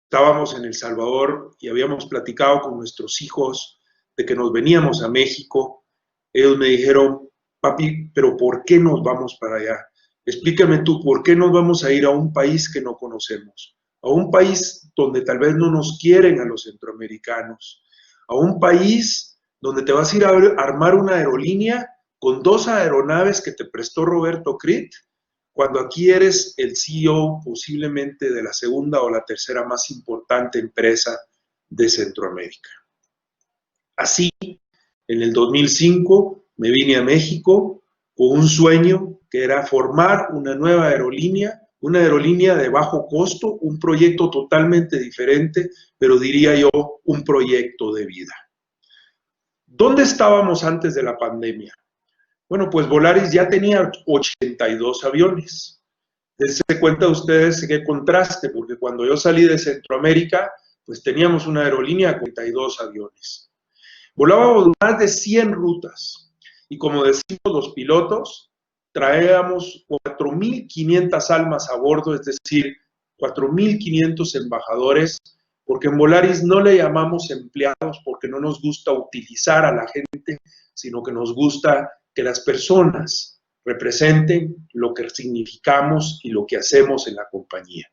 estábamos en El Salvador y habíamos platicado con nuestros hijos de que nos veníamos a México. Ellos me dijeron, papi, pero ¿por qué nos vamos para allá? Explícame tú, ¿por qué nos vamos a ir a un país que no conocemos? A un país donde tal vez no nos quieren a los centroamericanos, a un país donde te vas a ir a armar una aerolínea con 2 aeronaves que te prestó Roberto Crit, cuando aquí eres el CEO posiblemente de la segunda o la tercera más importante empresa de Centroamérica. Así, en el 2005 me vine a México con un sueño que era formar una nueva aerolínea, una aerolínea de bajo costo, un proyecto totalmente diferente, pero diría yo, un proyecto de vida. ¿Dónde estábamos antes de la pandemia? Bueno, pues Volaris ya tenía 82 aviones. Dense cuenta ustedes qué contraste, porque cuando yo salí de Centroamérica, pues teníamos una aerolínea de 42 aviones. Volábamos más de 100 rutas y como decimos los pilotos, traíamos 4.500 almas a bordo, es decir, 4.500 embajadores, porque en Volaris no le llamamos empleados porque no nos gusta utilizar a la gente, sino que nos gusta que las personas representen lo que significamos y lo que hacemos en la compañía.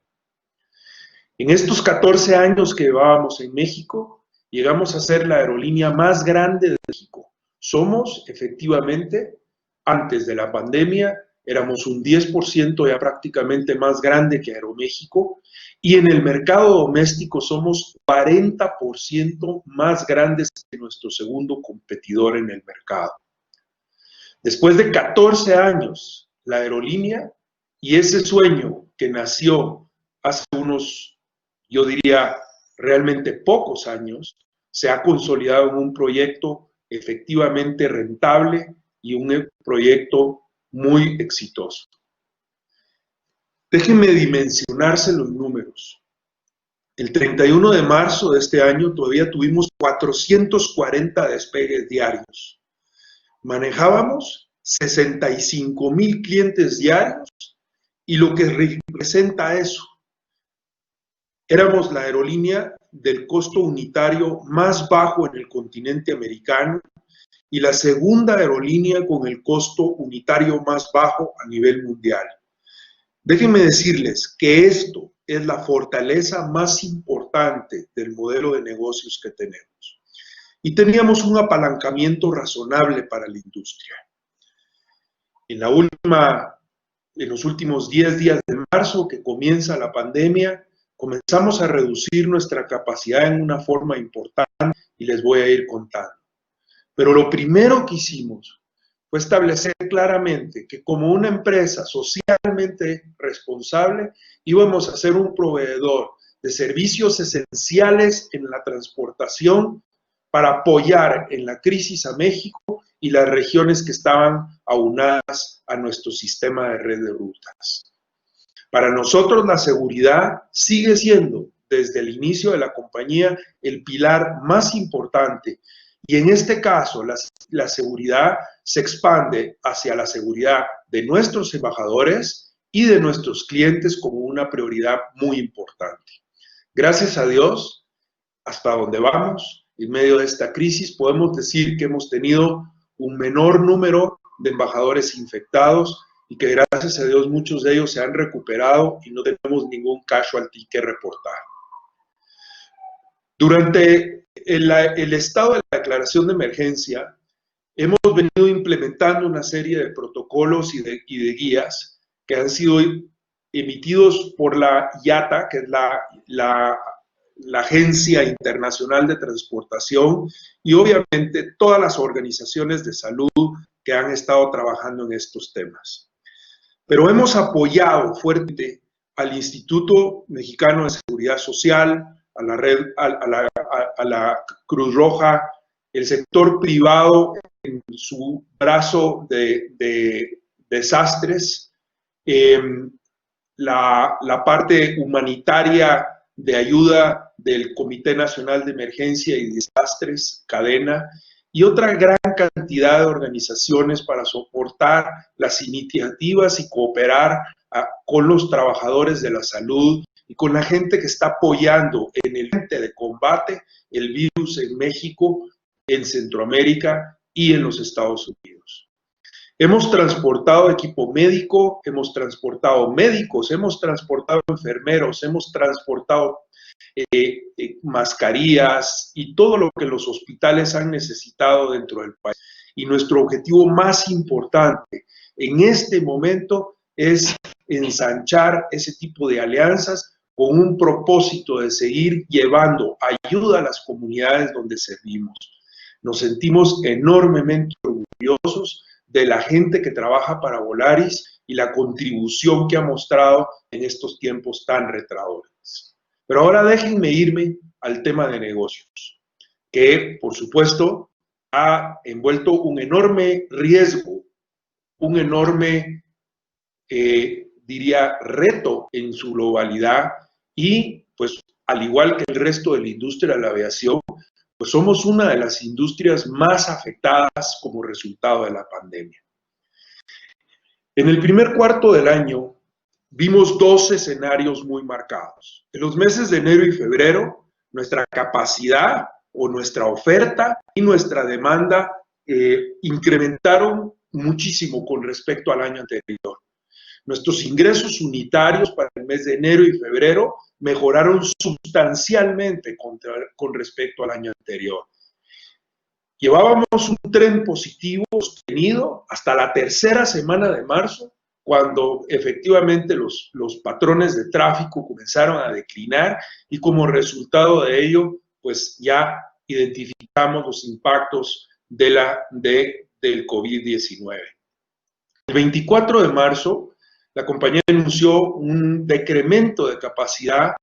En estos 14 años que llevábamos en México, llegamos a ser la aerolínea más grande de México. Somos, efectivamente, antes de la pandemia, éramos un 10% ya prácticamente más grande que Aeroméxico, y en el mercado doméstico somos 40% más grandes que nuestro segundo competidor en el mercado. Después de 14 años, la aerolínea y ese sueño que nació hace unos, yo diría, realmente pocos años, se ha consolidado en un proyecto efectivamente rentable y un proyecto muy exitoso. Déjenme dimensionarse los números. El 31 de marzo de este año todavía tuvimos 440 despegues diarios. Manejábamos 65,000 clientes diarios y lo que representa eso, éramos la aerolínea del costo unitario más bajo en el continente americano y la segunda aerolínea con el costo unitario más bajo a nivel mundial. Déjenme decirles que esto es la fortaleza más importante del modelo de negocios que tenemos. Y teníamos un apalancamiento razonable para la industria. En los últimos 10 días de marzo, que comienza la pandemia, comenzamos a reducir nuestra capacidad en una forma importante y les voy a ir contando. Pero lo primero que hicimos fue establecer claramente que como una empresa socialmente responsable íbamos a ser un proveedor de servicios esenciales en la transportación para apoyar en la crisis a México y las regiones que estaban aunadas a nuestro sistema de red de rutas. Para nosotros la seguridad sigue siendo, desde el inicio de la compañía, el pilar más importante. Y en este caso, la seguridad se expande hacia la seguridad de nuestros embajadores y de nuestros clientes como una prioridad muy importante. Gracias a Dios, hasta donde vamos, en medio de esta crisis, podemos decir que hemos tenido un menor número de embajadores infectados y que gracias a Dios muchos de ellos se han recuperado y no tenemos ningún casualty que reportar. Durante el estado de la declaración de emergencia, hemos venido implementando una serie de protocolos y de guías que han sido emitidos por la IATA, que es la Agencia Internacional de Transportación, y obviamente todas las organizaciones de salud que han estado trabajando en estos temas. Pero hemos apoyado fuerte al Instituto Mexicano de Seguridad Social, a la red, a la Cruz Roja, el sector privado en su brazo de desastres, la parte humanitaria de ayuda del Comité Nacional de Emergencia y Desastres, Cadena, y otra gran cantidad de organizaciones para soportar las iniciativas y cooperar con los trabajadores de la salud y con la gente que está apoyando en el frente de combate el virus en México, en Centroamérica y en los Estados Unidos. Hemos transportado equipo médico, hemos transportado médicos, hemos transportado enfermeros, hemos transportado mascarillas y todo lo que los hospitales han necesitado dentro del país. Y nuestro objetivo más importante en este momento es ensanchar ese tipo de alianzas con un propósito de seguir llevando ayuda a las comunidades donde servimos. Nos sentimos enormemente orgullosos de la gente que trabaja para Volaris y la contribución que ha mostrado en estos tiempos tan retadores. Pero ahora déjenme irme al tema de negocios, que por supuesto ha envuelto un enorme riesgo, un enorme, diría, reto en su globalidad y pues al igual que el resto de la industria de la aviación, pues somos una de las industrias más afectadas como resultado de la pandemia. En el primer cuarto del año vimos dos escenarios muy marcados. En los meses de enero y febrero, nuestra capacidad o nuestra oferta y nuestra demanda incrementaron muchísimo con respecto al año anterior. Nuestros ingresos unitarios para el mes de enero y febrero mejoraron sustancialmente con respecto al año anterior. Llevábamos un tren positivo sostenido hasta la tercera semana de marzo, cuando efectivamente los patrones de tráfico comenzaron a declinar y como resultado de ello, pues ya identificamos los impactos del COVID-19. El 24 de marzo, la compañía anunció un decremento de capacidad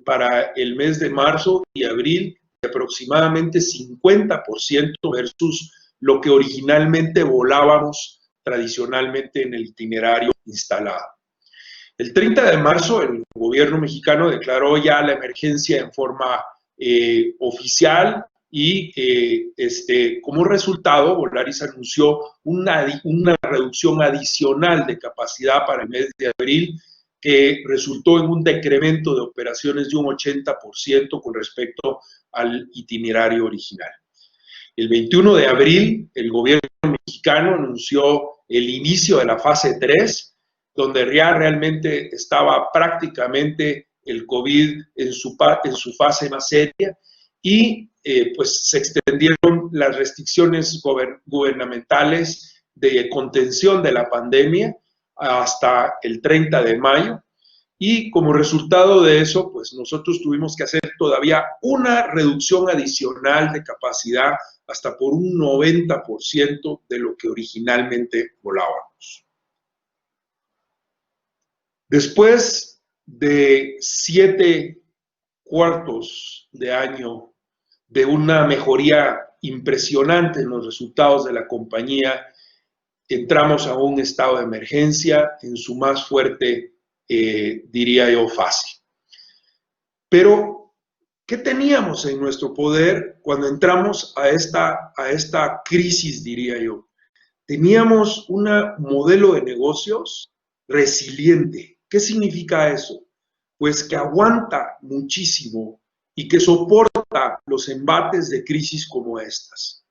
para el mes de marzo y abril de aproximadamente 50% versus lo que originalmente volábamos tradicionalmente en el itinerario instalado. El 30 de marzo el gobierno mexicano declaró ya la emergencia en forma oficial y como resultado Volaris anunció una reducción adicional de capacidad para el mes de abril que resultó en un decremento de operaciones de un 80% con respecto al itinerario original. El 21 de abril, el gobierno mexicano anunció el inicio de la fase 3, donde ya realmente estaba prácticamente el COVID en su fase más seria y pues se extendieron las restricciones gubernamentales de contención de la pandemia hasta el 30 de mayo. Y como resultado de eso, pues nosotros tuvimos que hacer todavía una reducción adicional de capacidad hasta por un 90% de lo que originalmente volábamos. Después de 7 cuartos de año de una mejoría impresionante en los resultados de la compañía, entramos a un estado de emergencia en su más fuerte diría yo, fácil. Pero, ¿qué teníamos en nuestro poder cuando entramos a esta crisis, diría yo? Teníamos un modelo de negocios resiliente. ¿Qué significa eso? Pues que aguanta muchísimo y que soporta los embates de crisis como estas.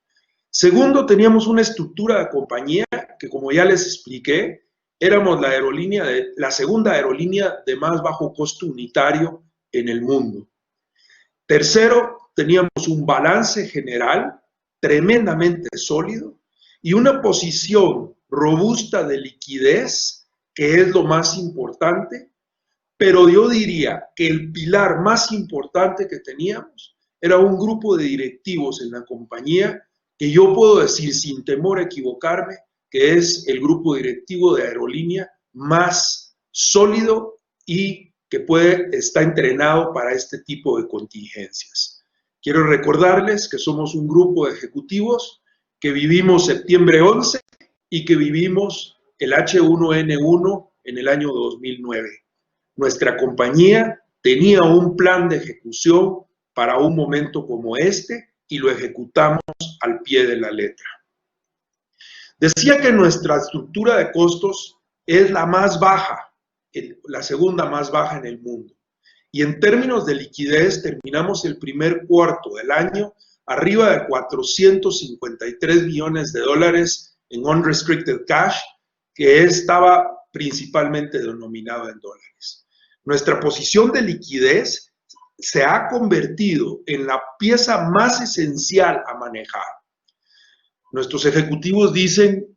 Segundo, teníamos una estructura de compañía que, como ya les expliqué, éramos la segunda aerolínea de más bajo costo unitario en el mundo. Tercero, teníamos un balance general tremendamente sólido y una posición robusta de liquidez, que es lo más importante, pero yo diría que el pilar más importante que teníamos era un grupo de directivos en la compañía que yo puedo decir sin temor a equivocarme que es el grupo directivo de aerolínea más sólido y que está entrenado para este tipo de contingencias. Quiero recordarles que somos un grupo de ejecutivos que vivimos septiembre 11 y que vivimos el H1N1 en el año 2009. Nuestra compañía tenía un plan de ejecución para un momento como este y lo ejecutamos al pie de la letra. Decía que nuestra estructura de costos es la más baja la segunda más baja en el mundo. Y en términos de liquidez, terminamos el primer cuarto del año arriba de 453 millones de dólares en unrestricted cash, que estaba principalmente denominado en dólares. Nuestra posición de liquidez se ha convertido en la pieza más esencial a manejar. Nuestros ejecutivos dicen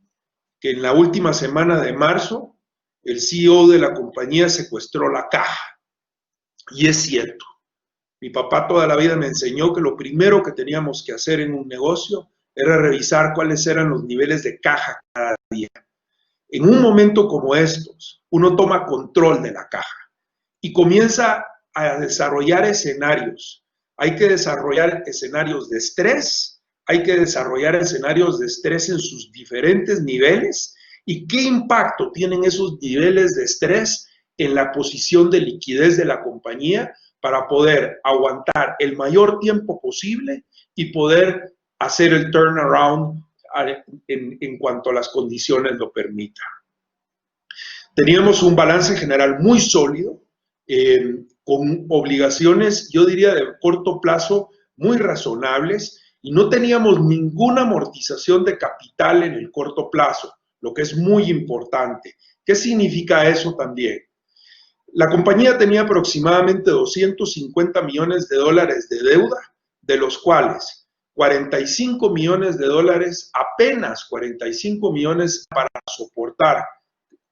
que en la última semana de marzo, el CEO de la compañía secuestró la caja. Y es cierto. Mi papá toda la vida me enseñó que lo primero que teníamos que hacer en un negocio era revisar cuáles eran los niveles de caja cada día. En un momento como estos, uno toma control de la caja y comienza a desarrollar escenarios. Hay que desarrollar escenarios de estrés, hay que desarrollar escenarios de estrés en sus diferentes niveles y qué impacto tienen esos niveles de estrés en la posición de liquidez de la compañía para poder aguantar el mayor tiempo posible y poder hacer el turnaround en cuanto las condiciones lo permitan. Teníamos un balance general muy sólido, con obligaciones, yo diría, de corto plazo muy razonables y no teníamos ninguna amortización de capital en el corto plazo, lo que es muy importante. ¿Qué significa eso también? La compañía tenía aproximadamente 250 millones de dólares de deuda, de los cuales 45 millones de dólares, apenas 45 millones para soportar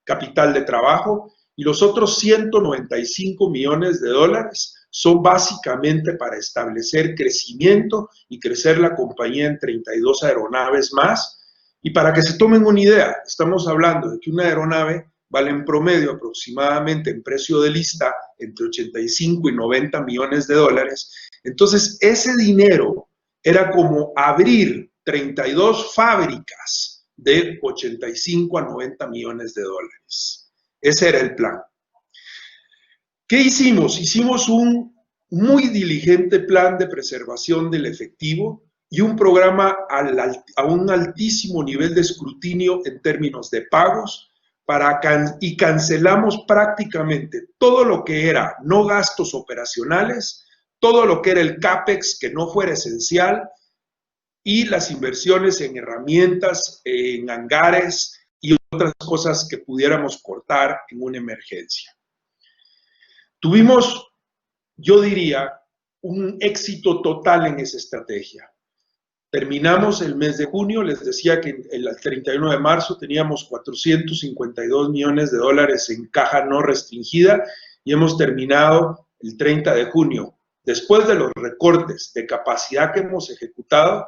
capital de trabajo y los otros 195 millones de dólares son básicamente para establecer crecimiento y crecer la compañía en 32 aeronaves más. Y para que se tomen una idea, estamos hablando de que una aeronave vale en promedio aproximadamente en precio de lista entre 85 y 90 millones de dólares. Entonces, ese dinero era como abrir 32 fábricas de 85 a 90 millones de dólares. Ese era el plan. ¿Qué hicimos? Hicimos un muy diligente plan de preservación del efectivo y un programa a un altísimo nivel de escrutinio en términos de pagos y cancelamos prácticamente todo lo que era no gastos operacionales, todo lo que era el CAPEX que no fuera esencial y las inversiones en herramientas, en hangares y otras cosas que pudiéramos cortar en una emergencia. Tuvimos, yo diría, un éxito total en esa estrategia. Terminamos el mes de junio, les decía que el 31 de marzo teníamos 452 millones de dólares en caja no restringida y hemos terminado el 30 de junio, después de los recortes de capacidad que hemos ejecutado,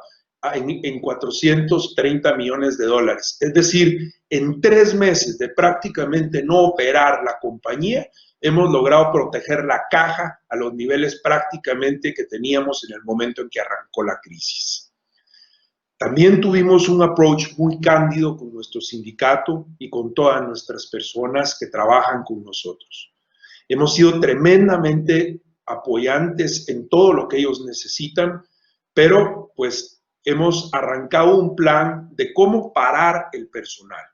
en 430 millones de dólares. Es decir, en 3 meses de prácticamente no operar la compañía, hemos logrado proteger la caja a los niveles prácticamente que teníamos en el momento en que arrancó la crisis. También tuvimos un approach muy cándido con nuestro sindicato y con todas nuestras personas que trabajan con nosotros. Hemos sido tremendamente apoyantes en todo lo que ellos necesitan, pero pues hemos arrancado un plan de cómo parar el personal.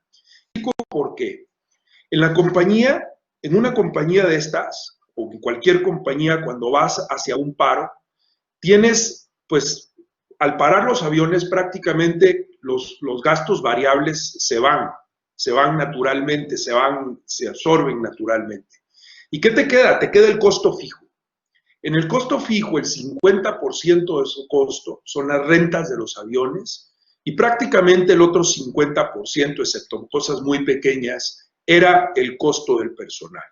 ¿Por qué? En la compañía, en una compañía de estas, o en cualquier compañía, cuando vas hacia un paro, tienes pues al parar los aviones prácticamente los gastos variables se van naturalmente, se absorben naturalmente. ¿Y qué te queda? Te queda el costo fijo. En el costo fijo, el 50% de su costo son las rentas de los aviones y prácticamente el otro 50%, excepto cosas muy pequeñas, era el costo del personal.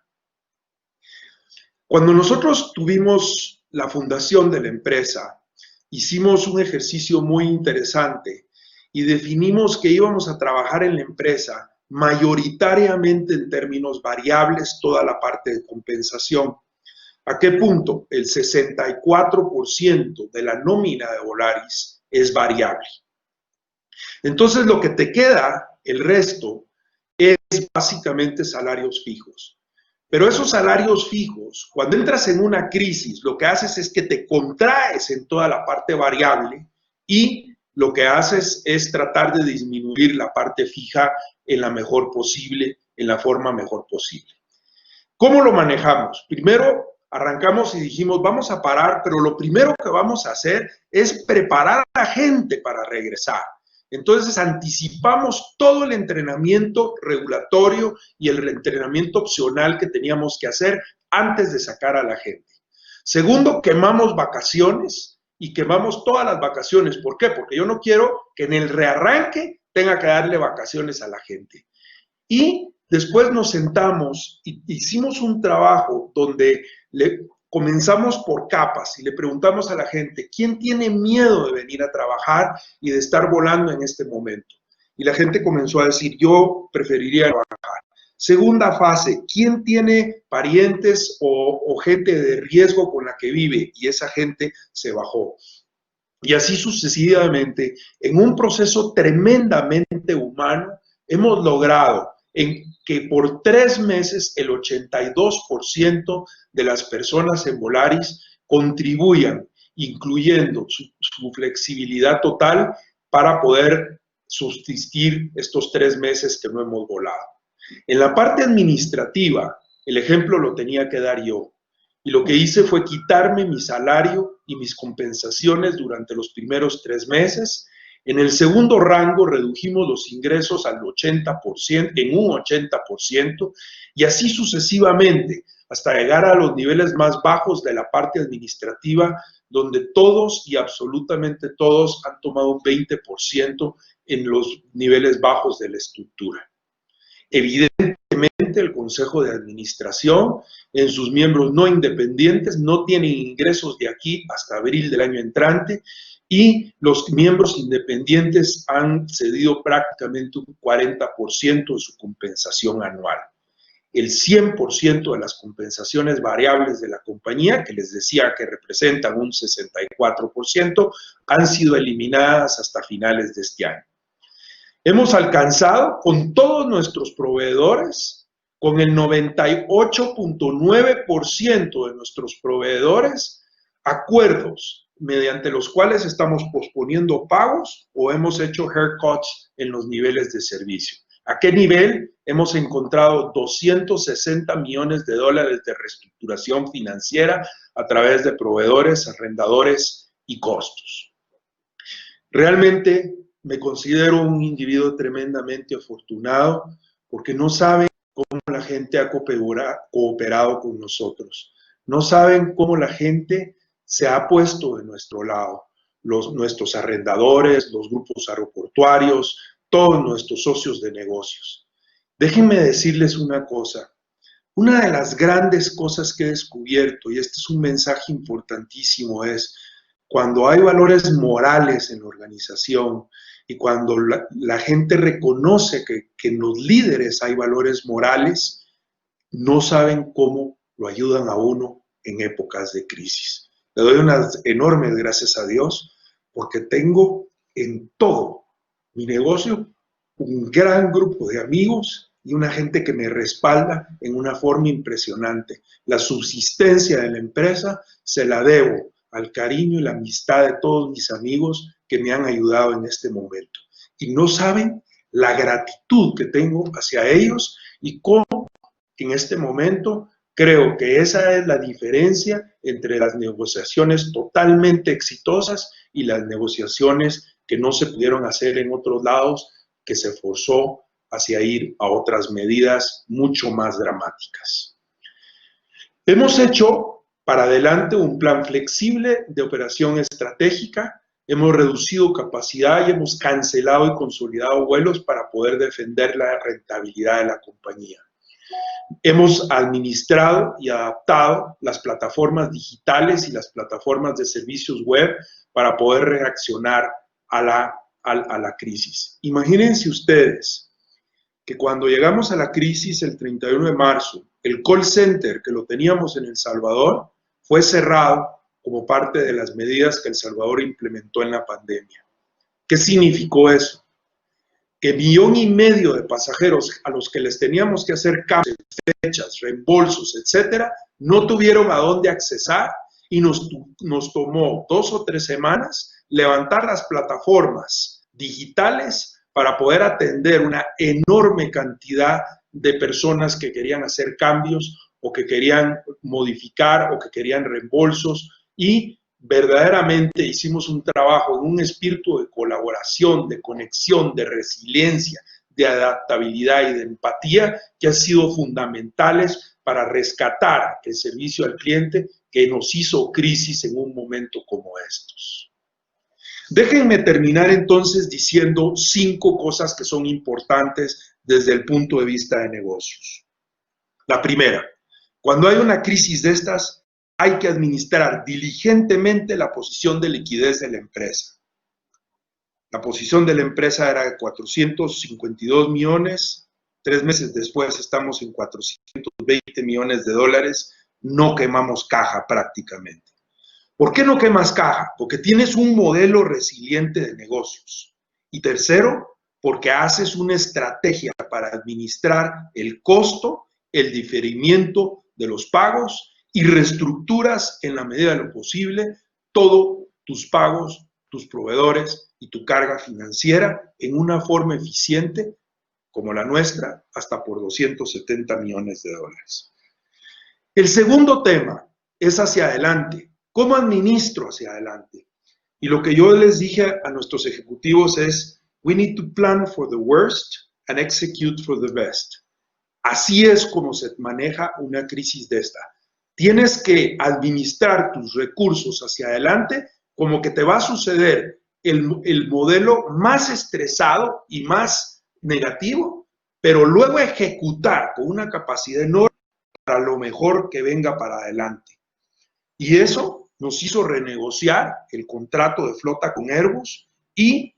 Cuando nosotros tuvimos la fundación de la empresa, hicimos un ejercicio muy interesante y definimos que íbamos a trabajar en la empresa mayoritariamente en términos variables toda la parte de compensación. ¿A qué punto? El 64% de la nómina de Volaris es variable. Entonces lo que te queda, el resto, es básicamente salarios fijos. Pero esos salarios fijos, cuando entras en una crisis, lo que haces es que te contraes en toda la parte variable y lo que haces es tratar de disminuir la parte fija en la mejor posible, en la forma mejor posible. ¿Cómo lo manejamos? Primero arrancamos y dijimos, vamos a parar, pero lo primero que vamos a hacer es preparar a la gente para regresar. Entonces anticipamos todo el entrenamiento regulatorio y el entrenamiento opcional que teníamos que hacer antes de sacar a la gente. Segundo, quemamos vacaciones y quemamos todas las vacaciones. ¿Por qué? Porque yo no quiero que en el rearranque tenga que darle vacaciones a la gente. Y después nos sentamos y hicimos un trabajo donde comenzamos por capas y le preguntamos a la gente, ¿quién tiene miedo de venir a trabajar y de estar volando en este momento? Y la gente comenzó a decir, yo preferiría trabajar. Segunda fase, ¿quién tiene parientes o gente de riesgo con la que vive? Y esa gente se bajó. Y así sucesivamente, en un proceso tremendamente humano, hemos logrado que por 3 meses el 82% de las personas en Volaris contribuyan, incluyendo su flexibilidad total para poder subsistir estos 3 meses que no hemos volado. En la parte administrativa, el ejemplo lo tenía que dar yo. Y lo que hice fue quitarme mi salario y mis compensaciones durante los primeros 3 meses. En el segundo rango redujimos los ingresos al 80%, en un 80%, y así sucesivamente, hasta llegar a los niveles más bajos de la parte administrativa, donde todos y absolutamente todos han tomado un 20% en los niveles bajos de la estructura. Evidentemente, el Consejo de Administración, en sus miembros no independientes, no tienen ingresos de aquí hasta abril del año entrante, y los miembros independientes han cedido prácticamente un 40% de su compensación anual. El 100% de las compensaciones variables de la compañía, que les decía que representan un 64%, han sido eliminadas hasta finales de este año. Hemos alcanzado con todos nuestros proveedores, con el 98.9% de nuestros proveedores, acuerdos mediante los cuales estamos posponiendo pagos o hemos hecho haircuts en los niveles de servicio. ¿A qué nivel? Hemos encontrado 260 millones de dólares de reestructuración financiera a través de proveedores, arrendadores y costos. Realmente me considero un individuo tremendamente afortunado porque no saben cómo la gente ha cooperado con nosotros. No saben cómo la gente se ha puesto de nuestro lado. Nuestros arrendadores, los grupos aeroportuarios, todos nuestros socios de negocios. Déjenme decirles una cosa. Una de las grandes cosas que he descubierto, y este es un mensaje importantísimo, es cuando hay valores morales en la organización y cuando la gente reconoce que en los líderes hay valores morales, no saben cómo lo ayudan a uno en épocas de crisis. Le doy unas enormes gracias a Dios porque tengo en todo mi negocio un gran grupo de amigos y una gente que me respalda en una forma impresionante. La subsistencia de la empresa se la debo al cariño y la amistad de todos mis amigos que me han ayudado en este momento. Y no saben la gratitud que tengo hacia ellos y cómo en este momento creo que esa es la diferencia entre las negociaciones totalmente exitosas y las negociaciones que no se pudieron hacer en otros lados, que se forzó hacia ir a otras medidas mucho más dramáticas. Hemos hecho para adelante un plan flexible de operación estratégica, hemos reducido capacidad y hemos cancelado y consolidado vuelos para poder defender la rentabilidad de la compañía. Hemos administrado y adaptado las plataformas digitales y las plataformas de servicios web para poder reaccionar a la crisis. Imagínense ustedes que cuando llegamos a la crisis el 31 de marzo, el call center que lo teníamos en El Salvador fue cerrado como parte de las medidas que El Salvador implementó en la pandemia. ¿Qué significó eso? Que 1,5 millones de pasajeros a los que les teníamos que hacer cambios, fechas, reembolsos, etcétera, no tuvieron a dónde accesar y nos tomó 2 o 3 semanas levantar las plataformas digitales para poder atender una enorme cantidad de personas que querían hacer cambios o que querían modificar o que querían reembolsos, y verdaderamente hicimos un trabajo en un espíritu de colaboración, de conexión, de resiliencia, de adaptabilidad y de empatía que han sido fundamentales para rescatar el servicio al cliente que nos hizo crisis en un momento como estos. Déjenme terminar entonces diciendo 5 cosas que son importantes desde el punto de vista de negocios. La primera, cuando hay una crisis de estas, hay que administrar diligentemente la posición de liquidez de la empresa. La posición de la empresa era de 452 millones, 3 meses después estamos en 420 millones de dólares, no quemamos caja prácticamente. ¿Por qué no quemas caja? Porque tienes un modelo resiliente de negocios. Y tercero, porque haces una estrategia para administrar el costo, el diferimiento de los pagos y reestructuras en la medida de lo posible todos tus pagos, tus proveedores y tu carga financiera en una forma eficiente como la nuestra, hasta por 270 millones de dólares. El segundo tema es hacia adelante. ¿Cómo administro hacia adelante? Y lo que yo les dije a nuestros ejecutivos es, we need to plan for the worst and execute for the best. Así es como se maneja una crisis de esta. Tienes que administrar tus recursos hacia adelante como que te va a suceder el modelo más estresado y más negativo, pero luego ejecutar con una capacidad enorme para lo mejor que venga para adelante. Y eso nos hizo renegociar el contrato de flota con Airbus y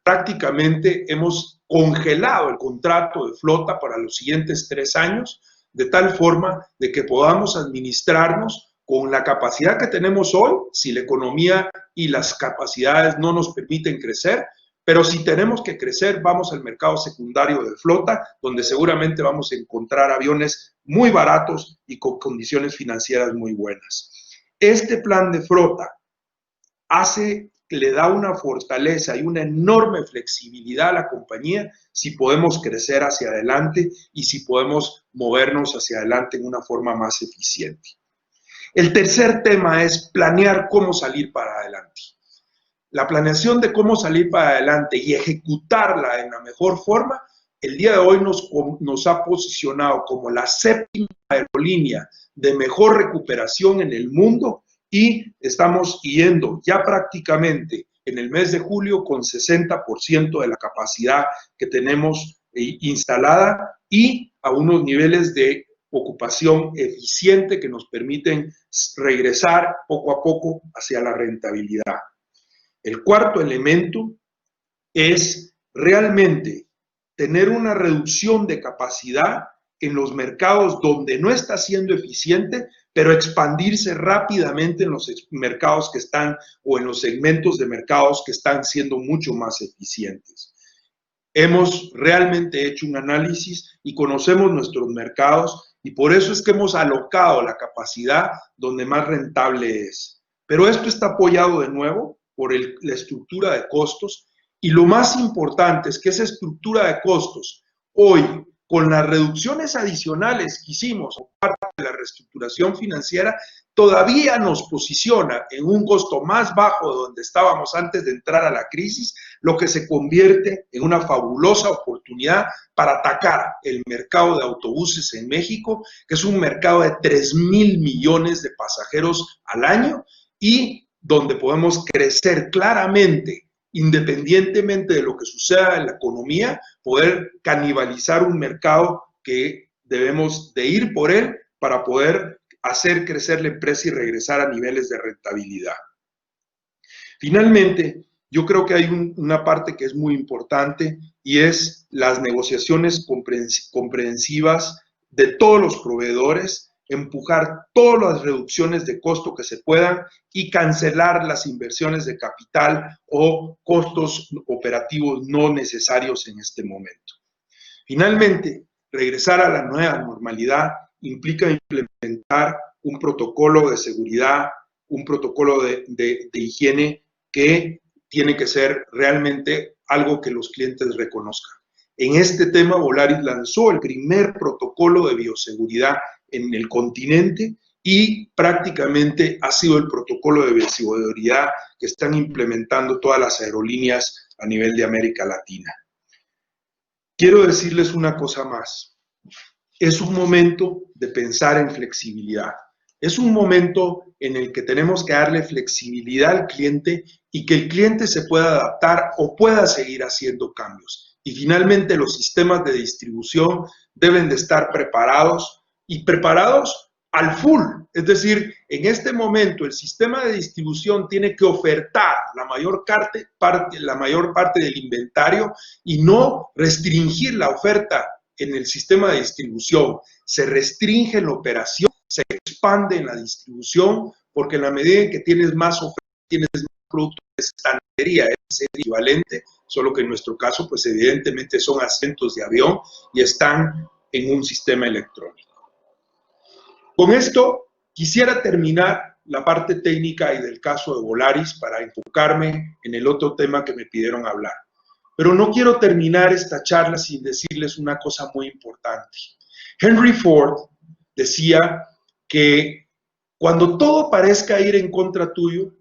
prácticamente hemos congelado el contrato de flota para los siguientes 3 años, de tal forma de que podamos administrarnos con la capacidad que tenemos hoy, si la economía y las capacidades no nos permiten crecer, pero si tenemos que crecer, vamos al mercado secundario de flota, donde seguramente vamos a encontrar aviones muy baratos y con condiciones financieras muy buenas. Este plan de flota le da una fortaleza y una enorme flexibilidad a la compañía si podemos crecer hacia adelante y si podemos movernos hacia adelante en una forma más eficiente. El tercer tema es planear cómo salir para adelante. La planeación de cómo salir para adelante y ejecutarla en la mejor forma, el día de hoy nos ha posicionado como la 7ª aerolínea de mejor recuperación en el mundo y estamos yendo ya prácticamente en el mes de julio con 60% de la capacidad que tenemos instalada y a unos niveles de ocupación eficiente que nos permiten regresar poco a poco hacia la rentabilidad. El cuarto elemento es realmente tener una reducción de capacidad en los mercados donde no está siendo eficiente, pero expandirse rápidamente en los mercados que están o en los segmentos de mercados que están siendo mucho más eficientes. Hemos realmente hecho un análisis y conocemos nuestros mercados y por eso es que hemos alocado la capacidad donde más rentable es. Pero esto está apoyado de nuevo por la estructura de costos y lo más importante es que esa estructura de costos hoy, con las reducciones adicionales que hicimos por parte de la reestructuración financiera, todavía nos posiciona en un costo más bajo de donde estábamos antes de entrar a la crisis, lo que se convierte en una fabulosa oportunidad para atacar el mercado de autobuses en México, que es un mercado de 3,000 millones de pasajeros al año y donde podemos crecer claramente, independientemente de lo que suceda en la economía, poder canibalizar un mercado que debemos de ir por él para poder hacer crecer la empresa y regresar a niveles de rentabilidad. Finalmente, yo creo que hay una parte que es muy importante y es las negociaciones comprensivas de todos los proveedores, empujar todas las reducciones de costo que se puedan y cancelar las inversiones de capital o costos operativos no necesarios en este momento. Finalmente, regresar a la nueva normalidad implica implementar un protocolo de seguridad, un protocolo de higiene que tiene que ser realmente algo que los clientes reconozcan. En este tema, Volaris lanzó el primer protocolo de bioseguridad en el continente y prácticamente ha sido el protocolo de bioseguridad que están implementando todas las aerolíneas a nivel de América Latina. Quiero decirles una cosa más. Es un momento de pensar en flexibilidad. Es un momento en el que tenemos que darle flexibilidad al cliente y que el cliente se pueda adaptar o pueda seguir haciendo cambios. Y finalmente los sistemas de distribución deben de estar preparados y preparados al full. Es decir, en este momento el sistema de distribución tiene que ofertar la mayor parte del inventario y no restringir la oferta en el sistema de distribución. Se restringe la operación, se expande en la distribución, porque en la medida en que tienes más oferta, tienes más productos de estantería, es equivalente, solo que en nuestro caso, pues evidentemente son asientos de avión y están en un sistema electrónico. Con esto quisiera terminar la parte técnica y del caso de Volaris para enfocarme en el otro tema que me pidieron hablar. Pero no quiero terminar esta charla sin decirles una cosa muy importante. Henry Ford decía que cuando todo parezca ir en contra tuyo,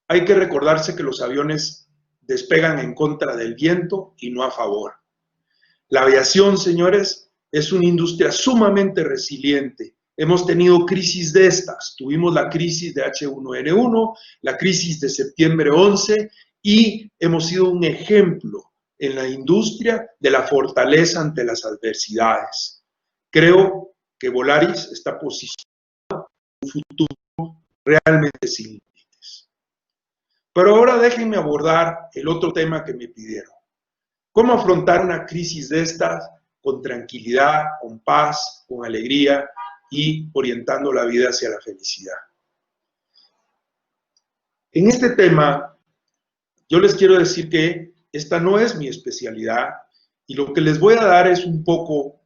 hay que recordarse que los aviones despegan en contra del viento y no a favor. La aviación, señores, es una industria sumamente resiliente. Hemos tenido crisis de estas. Tuvimos la crisis de H1N1, la crisis de septiembre 11 y hemos sido un ejemplo en la industria de la fortaleza ante las adversidades. Creo que Volaris está posicionado en un futuro realmente sin límites. Pero ahora déjenme abordar el otro tema que me pidieron. ¿Cómo afrontar una crisis de estas con tranquilidad, con paz, con alegría y orientando la vida hacia la felicidad? En este tema, yo les quiero decir que esta no es mi especialidad y lo que les voy a dar es un poco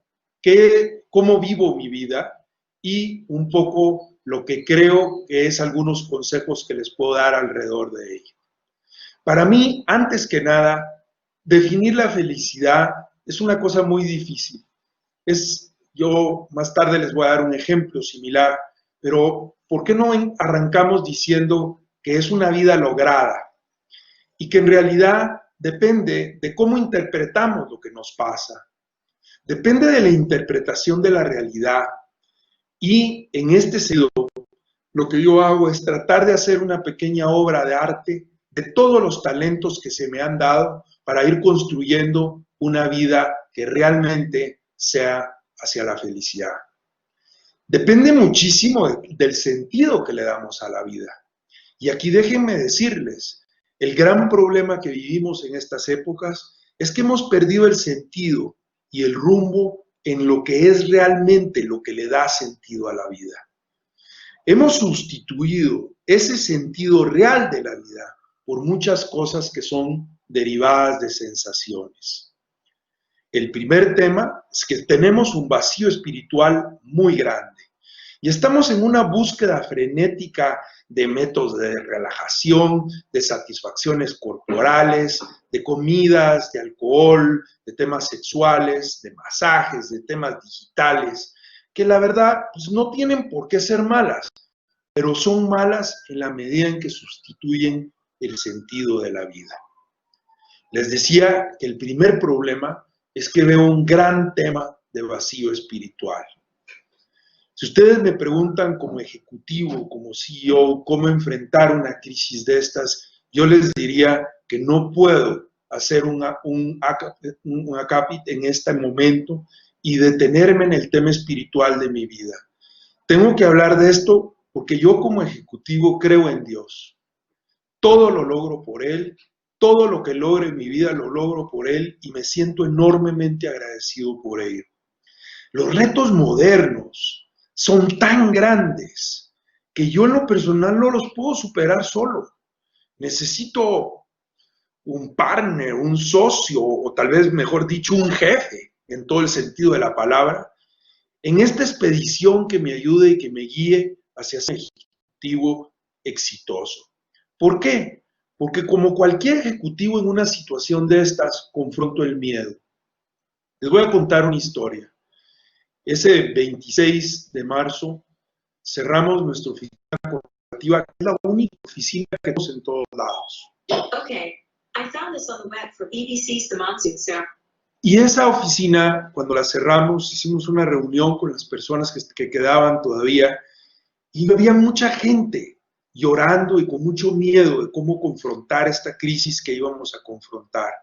cómo vivo mi vida y un poco lo que creo que es algunos consejos que les puedo dar alrededor de ello. Para mí, antes que nada, definir la felicidad es una cosa muy difícil. Yo más tarde les voy a dar un ejemplo similar, pero ¿por qué no arrancamos diciendo que es una vida lograda? Y que en realidad depende de cómo interpretamos lo que nos pasa. Depende de la interpretación de la realidad. Y en este sentido, lo que yo hago es tratar de hacer una pequeña obra de arte de todos los talentos que se me han dado para ir construyendo una vida que realmente sea hacia la felicidad. Depende muchísimo del sentido que le damos a la vida. Y aquí déjenme decirles, el gran problema que vivimos en estas épocas es que hemos perdido el sentido y el rumbo en lo que es realmente lo que le da sentido a la vida. Hemos sustituido ese sentido real de la vida por muchas cosas que son derivadas de sensaciones. El primer tema es que tenemos un vacío espiritual muy grande y estamos en una búsqueda frenética de métodos de relajación, de satisfacciones corporales, de comidas, de alcohol, de temas sexuales, de masajes, de temas digitales, que la verdad pues, no tienen por qué ser malas, pero son malas en la medida en que sustituyen el sentido de la vida. Les decía que el primer problema es que veo un gran tema de vacío espiritual. Si ustedes me preguntan como ejecutivo, como CEO, cómo enfrentar una crisis de estas, yo les diría que no puedo hacer un acápite en este momento y detenerme en el tema espiritual de mi vida. Tengo que hablar de esto porque yo como ejecutivo creo en Dios. Todo lo logro por Él, todo lo que logre en mi vida lo logro por Él y me siento enormemente agradecido por ello. Los retos modernos son tan grandes que yo en lo personal no los puedo superar solo. Necesito un partner, un socio, o tal vez mejor dicho, un jefe, en todo el sentido de la palabra, en esta expedición que me ayude y que me guíe hacia ser un ejecutivo exitoso. ¿Por qué? Porque como cualquier ejecutivo en una situación de estas, confronto el miedo. Les voy a contar una historia. ese 26 de marzo cerramos nuestra oficina corporativa, que es la única oficina que tenemos en todos lados. Okay, I found this on the web for BBC's The Monsoon, sir. Y esa oficina, cuando la cerramos, hicimos una reunión con las personas que quedaban todavía y había mucha gente llorando y con mucho miedo de cómo confrontar esta crisis que íbamos a confrontar.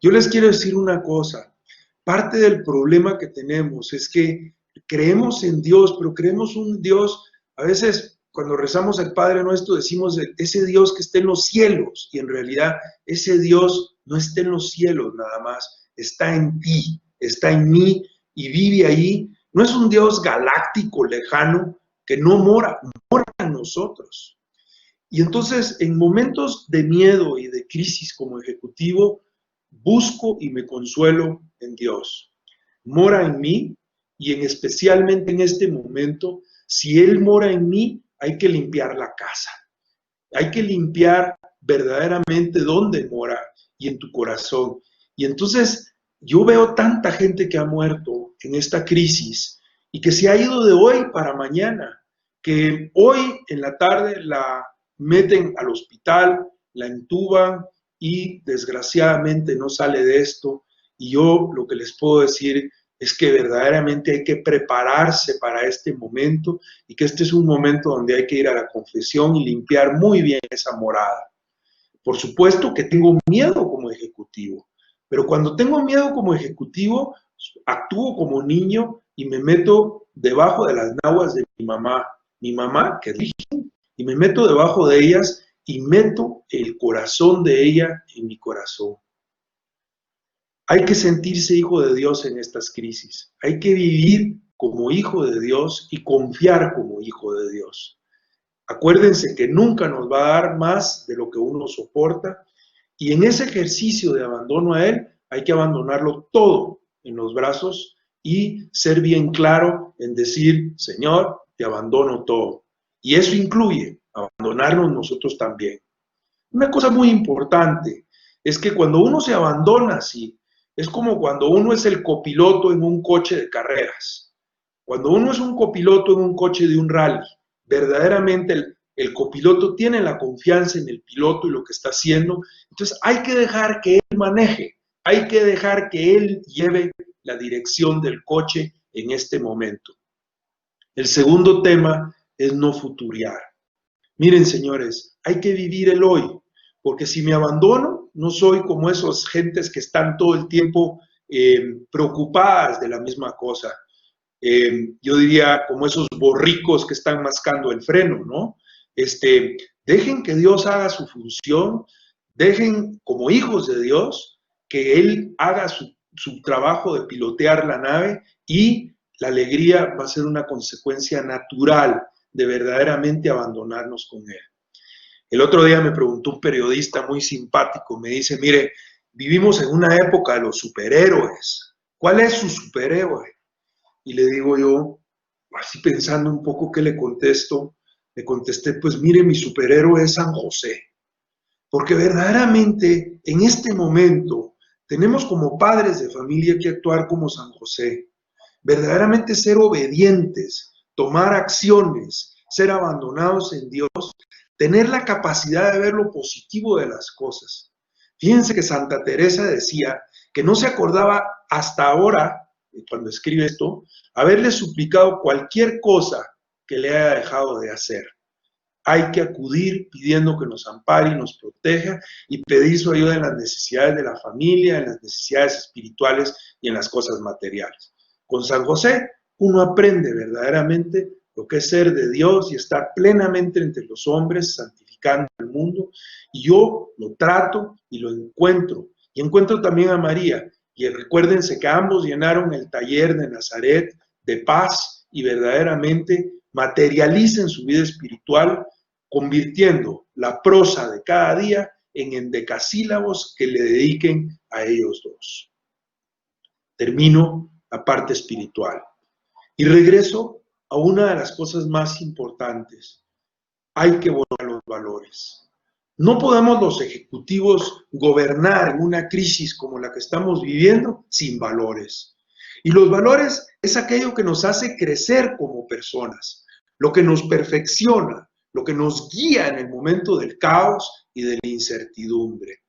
Yo les quiero decir una cosa, parte del problema que tenemos es que creemos en Dios, pero creemos un Dios, a veces cuando rezamos el Padre Nuestro decimos ese Dios que está en los cielos, y en realidad ese Dios no está en los cielos nada más, está en ti, está en mí y vive ahí. No es un Dios galáctico, lejano, que no mora en nosotros. Y entonces en momentos de miedo y de crisis como ejecutivo, busco y me consuelo en Dios. Mora en mí y especialmente en este momento, si Él mora en mí, hay que limpiar la casa. Hay que limpiar verdaderamente dónde mora y en tu corazón. Y entonces yo veo tanta gente que ha muerto en esta crisis y que se ha ido de hoy para mañana, que hoy en la tarde la meten al hospital, la entuban y desgraciadamente no sale de esto. Y yo lo que les puedo decir es que verdaderamente hay que prepararse para este momento y que este es un momento donde hay que ir a la confesión y limpiar muy bien esa morada. Por supuesto que tengo miedo como ejecutivo, pero cuando tengo miedo como ejecutivo, actúo como niño y me meto debajo de las naguas de mi mamá, que es virgen, y me meto debajo de ellas y meto el corazón de ella en mi corazón. Hay que sentirse hijo de Dios en estas crisis. Hay que vivir como hijo de Dios y confiar como hijo de Dios. Acuérdense que nunca nos va a dar más de lo que uno soporta y en ese ejercicio de abandono a Él hay que abandonarlo todo en los brazos y ser bien claro en decir, Señor, te abandono todo. Y eso incluye abandonarnos nosotros también. Una cosa muy importante es que cuando uno se abandona así, es como cuando uno es el copiloto en un coche de carreras. Cuando uno es un copiloto en un coche de un rally, verdaderamente el copiloto tiene la confianza en el piloto y lo que está haciendo. Entonces hay que dejar que él maneje, hay que dejar que él lleve la dirección del coche en este momento. El segundo tema es no futuriar. Miren, señores, hay que vivir el hoy, porque si me abandono, no soy como esos gentes que están todo el tiempo preocupadas de la misma cosa. Yo diría como esos borricos que están mascando el freno, ¿no? Dejen que Dios haga su función, dejen como hijos de Dios que Él haga su trabajo de pilotear la nave y la alegría va a ser una consecuencia natural de verdaderamente abandonarnos con Él. El otro día me preguntó un periodista muy simpático, me dice, mire, vivimos en una época de los superhéroes. ¿Cuál es su superhéroe? Y le digo yo, así pensando un poco qué le contesto, le contesté, pues mire, mi superhéroe es San José. Porque verdaderamente en este momento tenemos como padres de familia que actuar como San José. Verdaderamente ser obedientes, tomar acciones, ser abandonados en Dios, tener la capacidad de ver lo positivo de las cosas. Fíjense que Santa Teresa decía que no se acordaba hasta ahora, cuando escribe esto, haberle suplicado cualquier cosa que le haya dejado de hacer. Hay que acudir pidiendo que nos ampare y nos proteja y pedir su ayuda en las necesidades de la familia, en las necesidades espirituales y en las cosas materiales. Con San José uno aprende verdaderamente lo que es ser de Dios y estar plenamente entre los hombres, santificando el mundo. Y yo lo trato y lo encuentro. Y encuentro también a María. Y recuérdense que ambos llenaron el taller de Nazaret de paz y verdaderamente materialicen su vida espiritual, convirtiendo la prosa de cada día en endecasílabos que le dediquen a ellos dos. Termino la parte espiritual y regreso a una de las cosas más importantes. Hay que volver a los valores. No podemos los ejecutivos gobernar en una crisis como la que estamos viviendo sin valores. Y los valores es aquello que nos hace crecer como personas, lo que nos perfecciona, lo que nos guía en el momento del caos y de la incertidumbre.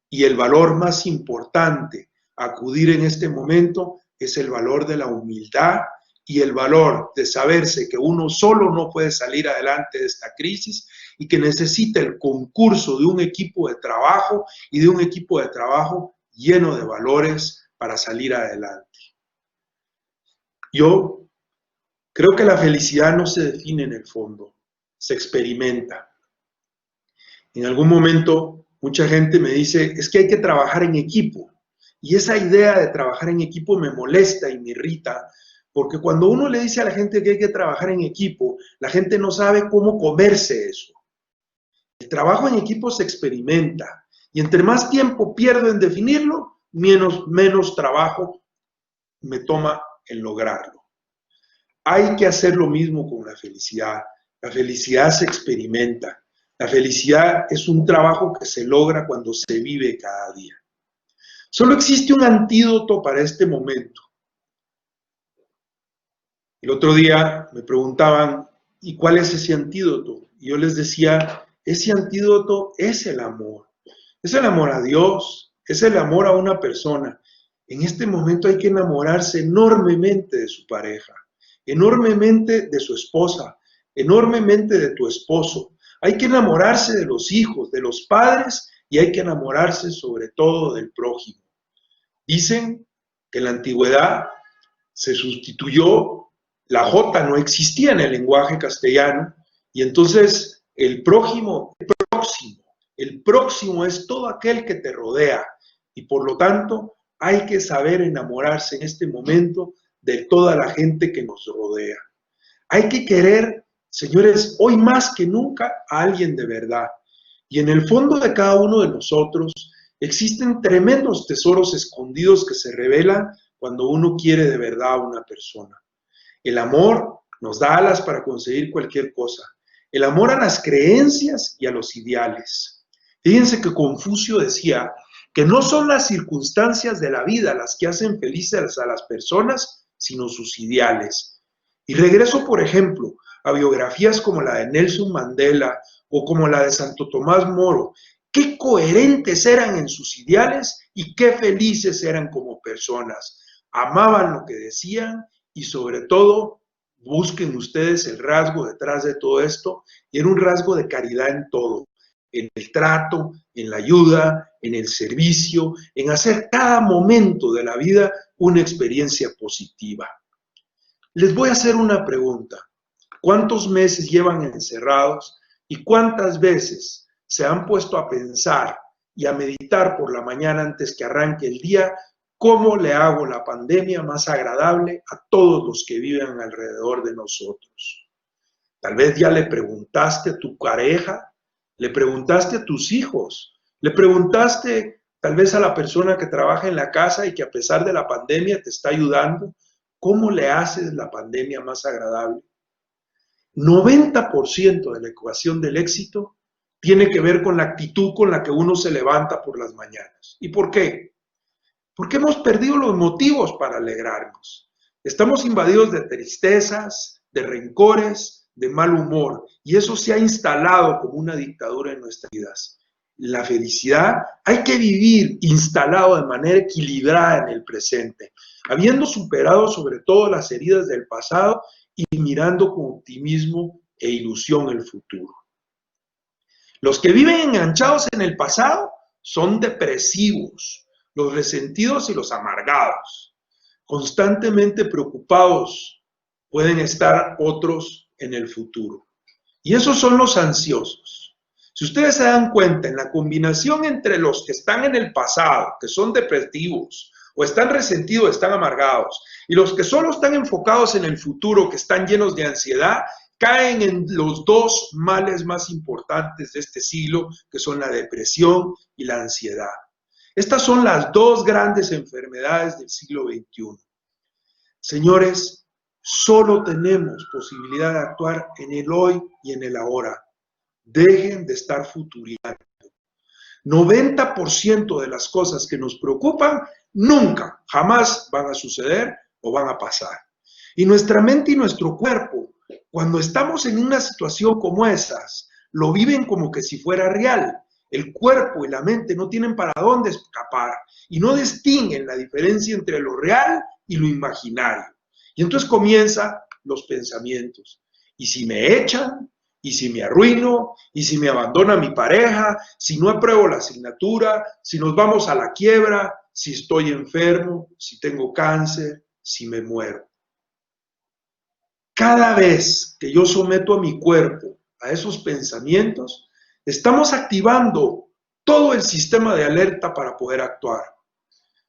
Y el valor más importante a acudir en este momento es el valor de la humildad y el valor de saberse que uno solo no puede salir adelante de esta crisis y que necesita el concurso de un equipo de trabajo y de un equipo de trabajo lleno de valores para salir adelante. Yo creo que la felicidad no se define en el fondo, se experimenta. En algún momento mucha gente me dice, es que hay que trabajar en equipo. Y esa idea de trabajar en equipo me molesta y me irrita, porque cuando uno le dice a la gente que hay que trabajar en equipo, la gente no sabe cómo comerse eso. El trabajo en equipo se experimenta, y entre más tiempo pierdo en definirlo, menos trabajo me toma en lograrlo. Hay que hacer lo mismo con la felicidad. La felicidad se experimenta. La felicidad es un trabajo que se logra cuando se vive cada día. Solo existe un antídoto para este momento. El otro día me preguntaban, ¿y cuál es ese antídoto? Y yo les decía, ese antídoto es el amor. Es el amor a Dios, es el amor a una persona. En este momento hay que enamorarse enormemente de su pareja, enormemente de su esposa, enormemente de tu esposo. Hay que enamorarse de los hijos, de los padres, y hay que enamorarse sobre todo del prójimo. Dicen que en la antigüedad se sustituyó, la J no existía en el lenguaje castellano, y entonces el próximo es todo aquel que te rodea, y por lo tanto hay que saber enamorarse en este momento de toda la gente que nos rodea. Hay que querer, señores, hoy más que nunca a alguien de verdad. Y en el fondo de cada uno de nosotros existen tremendos tesoros escondidos que se revelan cuando uno quiere de verdad a una persona. El amor nos da alas para conseguir cualquier cosa. El amor a las creencias y a los ideales. Fíjense que Confucio decía que no son las circunstancias de la vida las que hacen felices a las personas, sino sus ideales. Y regreso, por ejemplo, a biografías como la de Nelson Mandela o como la de Santo Tomás Moro. Qué coherentes eran en sus ideales y qué felices eran como personas. Amaban lo que decían y sobre todo, busquen ustedes el rasgo detrás de todo esto, y era un rasgo de caridad en todo, en el trato, en la ayuda, en el servicio, en hacer cada momento de la vida una experiencia positiva. Les voy a hacer una pregunta. ¿Cuántos meses llevan encerrados y cuántas veces se han puesto a pensar y a meditar por la mañana antes que arranque el día cómo le hago la pandemia más agradable a todos los que viven alrededor de nosotros? Tal vez ya le preguntaste a tu pareja, le preguntaste a tus hijos, le preguntaste tal vez a la persona que trabaja en la casa y que a pesar de la pandemia te está ayudando, ¿cómo le haces la pandemia más agradable? 90% de la ecuación del éxito tiene que ver con la actitud con la que uno se levanta por las mañanas. ¿Y por qué? Porque hemos perdido los motivos para alegrarnos. Estamos invadidos de tristezas, de rencores, de mal humor, y eso se ha instalado como una dictadura en nuestras vidas. La felicidad hay que vivir instalado de manera equilibrada en el presente, habiendo superado sobre todo las heridas del pasado y mirando con optimismo e ilusión el futuro. Los que viven enganchados en el pasado son depresivos, los resentidos y los amargados. Constantemente preocupados pueden estar otros en el futuro. Y esos son los ansiosos. Si ustedes se dan cuenta, en la combinación entre los que están en el pasado, que son depresivos, o están resentidos, están amargados, y los que solo están enfocados en el futuro, que están llenos de ansiedad, caen en los dos males más importantes de este siglo, que son la depresión y la ansiedad. Estas son las dos grandes enfermedades del siglo XXI. Señores, solo tenemos posibilidad de actuar en el hoy y en el ahora. Dejen de estar futureando. 90% de las cosas que nos preocupan nunca, jamás van a suceder o van a pasar. Y nuestra mente y nuestro cuerpo, cuando estamos en una situación como esas, lo viven como que si fuera real. El cuerpo y la mente no tienen para dónde escapar y no distinguen la diferencia entre lo real y lo imaginario. Y entonces comienzan los pensamientos. ¿Y si me echan? ¿Y si me arruino? ¿Y si me abandona mi pareja? ¿Si no apruebo la asignatura? ¿Si nos vamos a la quiebra? ¿Si estoy enfermo? ¿Si tengo cáncer? ¿Si me muero? Cada vez que yo someto a mi cuerpo a esos pensamientos, estamos activando todo el sistema de alerta para poder actuar.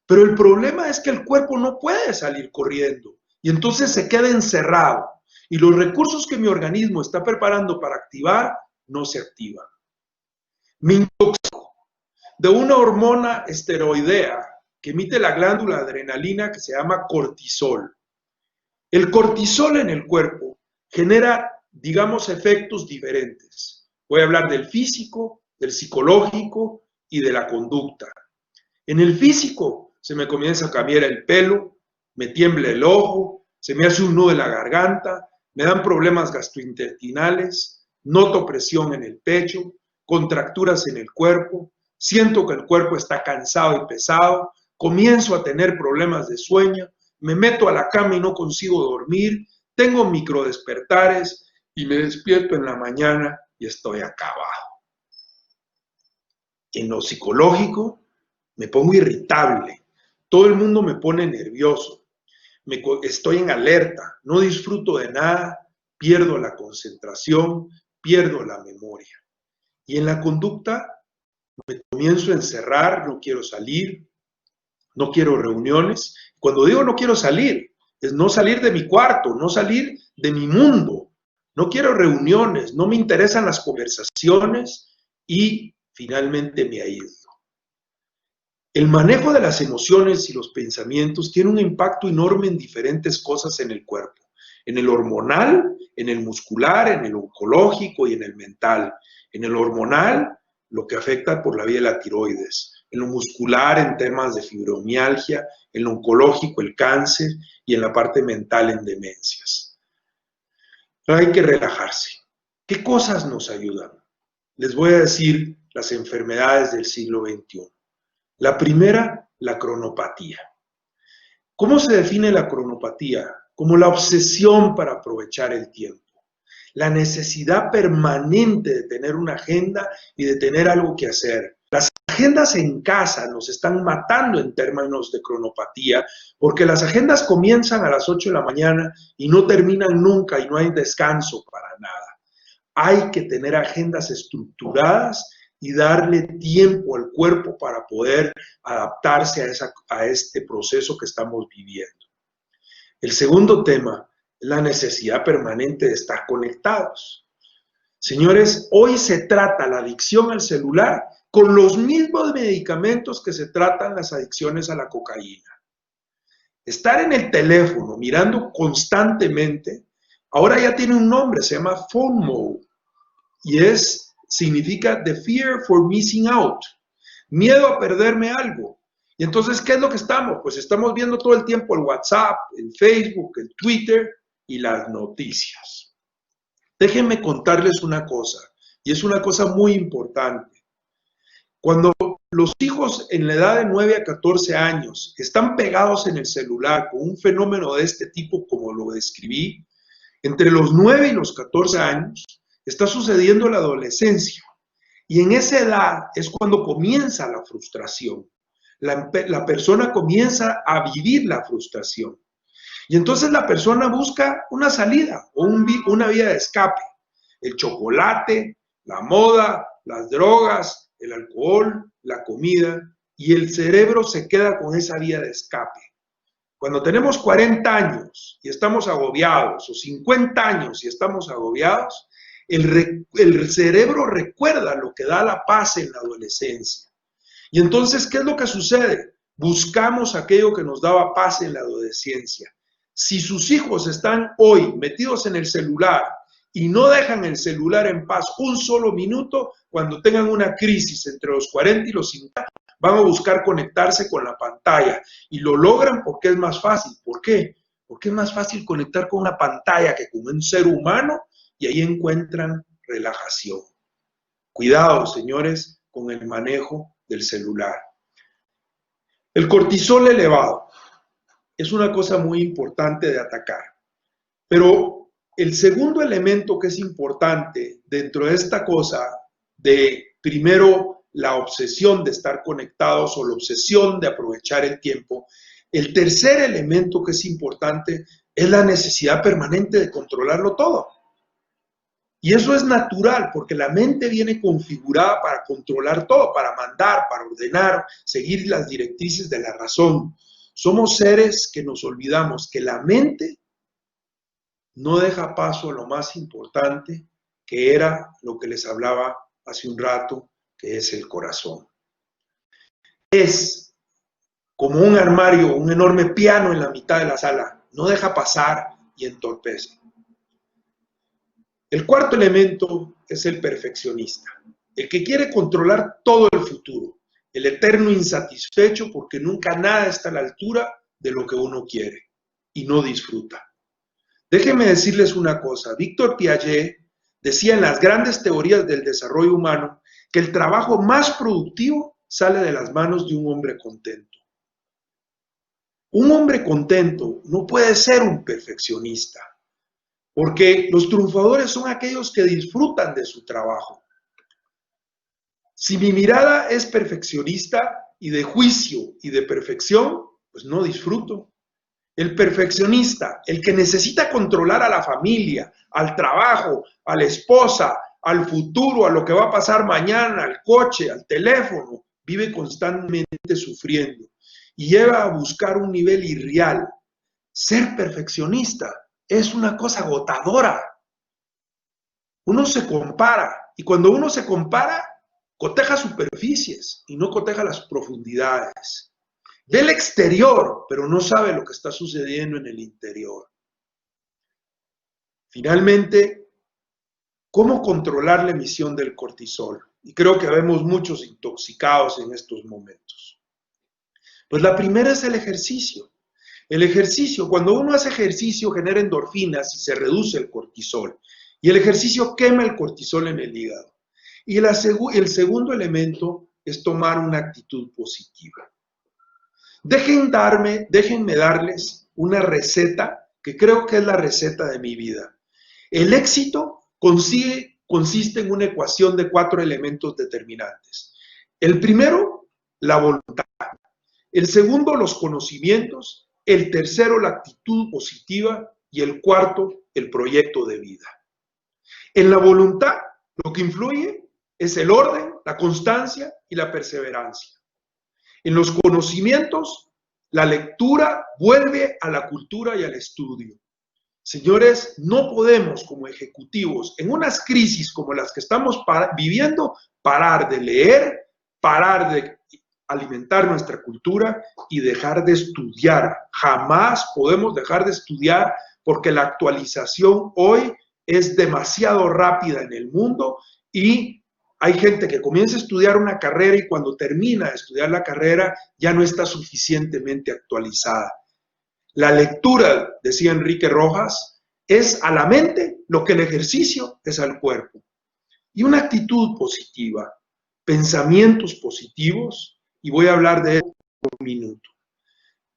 Pero el problema es que el cuerpo no puede salir corriendo y entonces se queda encerrado y los recursos que mi organismo está preparando para activar no se activan. Me intoxico de una hormona esteroidea que emite la glándula adrenalina que se llama cortisol. El cortisol en el cuerpo genera, digamos, efectos diferentes. Voy a hablar del físico, del psicológico y de la conducta. En el físico se me comienza a cambiar el pelo, me tiembla el ojo, se me hace un nudo en la garganta, me dan problemas gastrointestinales, noto presión en el pecho, contracturas en el cuerpo, siento que el cuerpo está cansado y pesado, comienzo a tener problemas de sueño, me meto a la cama y no consigo dormir, tengo microdespertares y me despierto en la mañana y estoy acabado. En lo psicológico me pongo irritable, todo el mundo me pone nervioso, estoy en alerta, no disfruto de nada, pierdo la concentración, pierdo la memoria. Y en la conducta me comienzo a encerrar, no quiero salir, no quiero reuniones. Cuando digo no quiero salir, es no salir de mi cuarto, no salir de mi mundo. No quiero reuniones, no me interesan las conversaciones y finalmente me aíslo. El manejo de las emociones y los pensamientos tiene un impacto enorme en diferentes cosas en el cuerpo. En el hormonal, en el muscular, en el oncológico y en el mental. En el hormonal, lo que afecta por la vía de la tiroides. En lo muscular, en temas de fibromialgia. En lo oncológico, el cáncer. Y en la parte mental, en demencias. Pero hay que relajarse. ¿Qué cosas nos ayudan? Les voy a decir las enfermedades del siglo XXI. La primera, la cronopatía. ¿Cómo se define la cronopatía? Como la obsesión para aprovechar el tiempo. La necesidad permanente de tener una agenda y de tener algo que hacer. Las agendas en casa nos están matando en términos de cronopatía porque las agendas comienzan a las 8 de la mañana y no terminan nunca y no hay descanso para nada. Hay que tener agendas estructuradas y darle tiempo al cuerpo para poder adaptarse a este proceso que estamos viviendo. El segundo tema es la necesidad permanente de estar conectados. Señores, hoy se trata la adicción al celular con los mismos medicamentos que se tratan las adicciones a la cocaína. Estar en el teléfono mirando constantemente, ahora ya tiene un nombre, se llama FOMO, y significa the fear for missing out, miedo a perderme algo. Y entonces, ¿qué es lo que estamos? Pues estamos viendo todo el tiempo el WhatsApp, el Facebook, el Twitter y las noticias. Déjenme contarles una cosa, y es una cosa muy importante. Cuando los hijos en la edad de 9 a 14 años están pegados en el celular con un fenómeno de este tipo, como lo describí, entre los 9 y los 14 años, está sucediendo la adolescencia y en esa edad es cuando comienza la frustración. La persona comienza a vivir la frustración y entonces la persona busca una salida o una vía de escape. El chocolate, la moda, las drogas, el alcohol, la comida y el cerebro se queda con esa vía de escape. Cuando tenemos 40 años y estamos agobiados o 50 años y estamos agobiados, el cerebro recuerda lo que da la paz en la adolescencia. Y entonces, ¿qué es lo que sucede? Buscamos aquello que nos daba paz en la adolescencia. Si sus hijos están hoy metidos en el celular y no dejan el celular en paz un solo minuto, cuando tengan una crisis entre los 40 y los 50, van a buscar conectarse con la pantalla y lo logran porque es más fácil. ¿Por qué? Porque es más fácil conectar con una pantalla que con un ser humano y ahí encuentran relajación. Cuidado, señores, con el manejo del celular. El cortisol elevado es una cosa muy importante de atacar. Pero el segundo elemento que es importante dentro de esta cosa de, primero, la obsesión de estar conectados o la obsesión de aprovechar el tiempo, el tercer elemento que es importante es la necesidad permanente de controlarlo todo. Y eso es natural, porque la mente viene configurada para controlar todo, para mandar, para ordenar, seguir las directrices de la razón. Somos seres que nos olvidamos que la mente no deja paso a lo más importante, que era lo que les hablaba hace un rato, que es el corazón. Es como un armario, un enorme piano en la mitad de la sala, no deja pasar y entorpece. El cuarto elemento es el perfeccionista, el que quiere controlar todo el futuro, el eterno insatisfecho porque nunca nada está a la altura de lo que uno quiere y no disfruta. Déjenme decirles una cosa, Víctor Piaget decía en las grandes teorías del desarrollo humano que el trabajo más productivo sale de las manos de un hombre contento. Un hombre contento no puede ser un perfeccionista, porque los triunfadores son aquellos que disfrutan de su trabajo. Si mi mirada es perfeccionista y de juicio y de perfección, pues no disfruto. El perfeccionista, el que necesita controlar a la familia, al trabajo, a la esposa, al futuro, a lo que va a pasar mañana, al coche, al teléfono, vive constantemente sufriendo y lleva a buscar un nivel irreal. Ser perfeccionista es una cosa agotadora. Uno se compara y cuando uno se compara, coteja superficies y no coteja las profundidades. Ve el exterior, pero no sabe lo que está sucediendo en el interior. Finalmente, ¿cómo controlar la emisión del cortisol? Y creo que vemos muchos intoxicados en estos momentos. Pues la primera es el ejercicio. El ejercicio, cuando uno hace ejercicio, genera endorfinas y se reduce el cortisol. Y el ejercicio quema el cortisol en el hígado. Y el segundo elemento es tomar una actitud positiva. Déjenme darles una receta que creo que es la receta de mi vida. El éxito consiste en una ecuación de 4 elementos determinantes. El primero, la voluntad. El segundo, los conocimientos. El tercero, la actitud positiva. Y el cuarto, el proyecto de vida. En la voluntad, lo que influye es el orden, la constancia y la perseverancia. En los conocimientos, la lectura vuelve a la cultura y al estudio. Señores, no podemos como ejecutivos, en unas crisis como las que estamos viviendo, parar de leer, parar de alimentar nuestra cultura y dejar de estudiar. Jamás podemos dejar de estudiar porque la actualización hoy es demasiado rápida en el mundo y hay gente que comienza a estudiar una carrera y cuando termina de estudiar la carrera ya no está suficientemente actualizada. La lectura, decía Enrique Rojas, es a la mente lo que el ejercicio es al cuerpo. Y una actitud positiva, pensamientos positivos, y voy a hablar de eso por un minuto.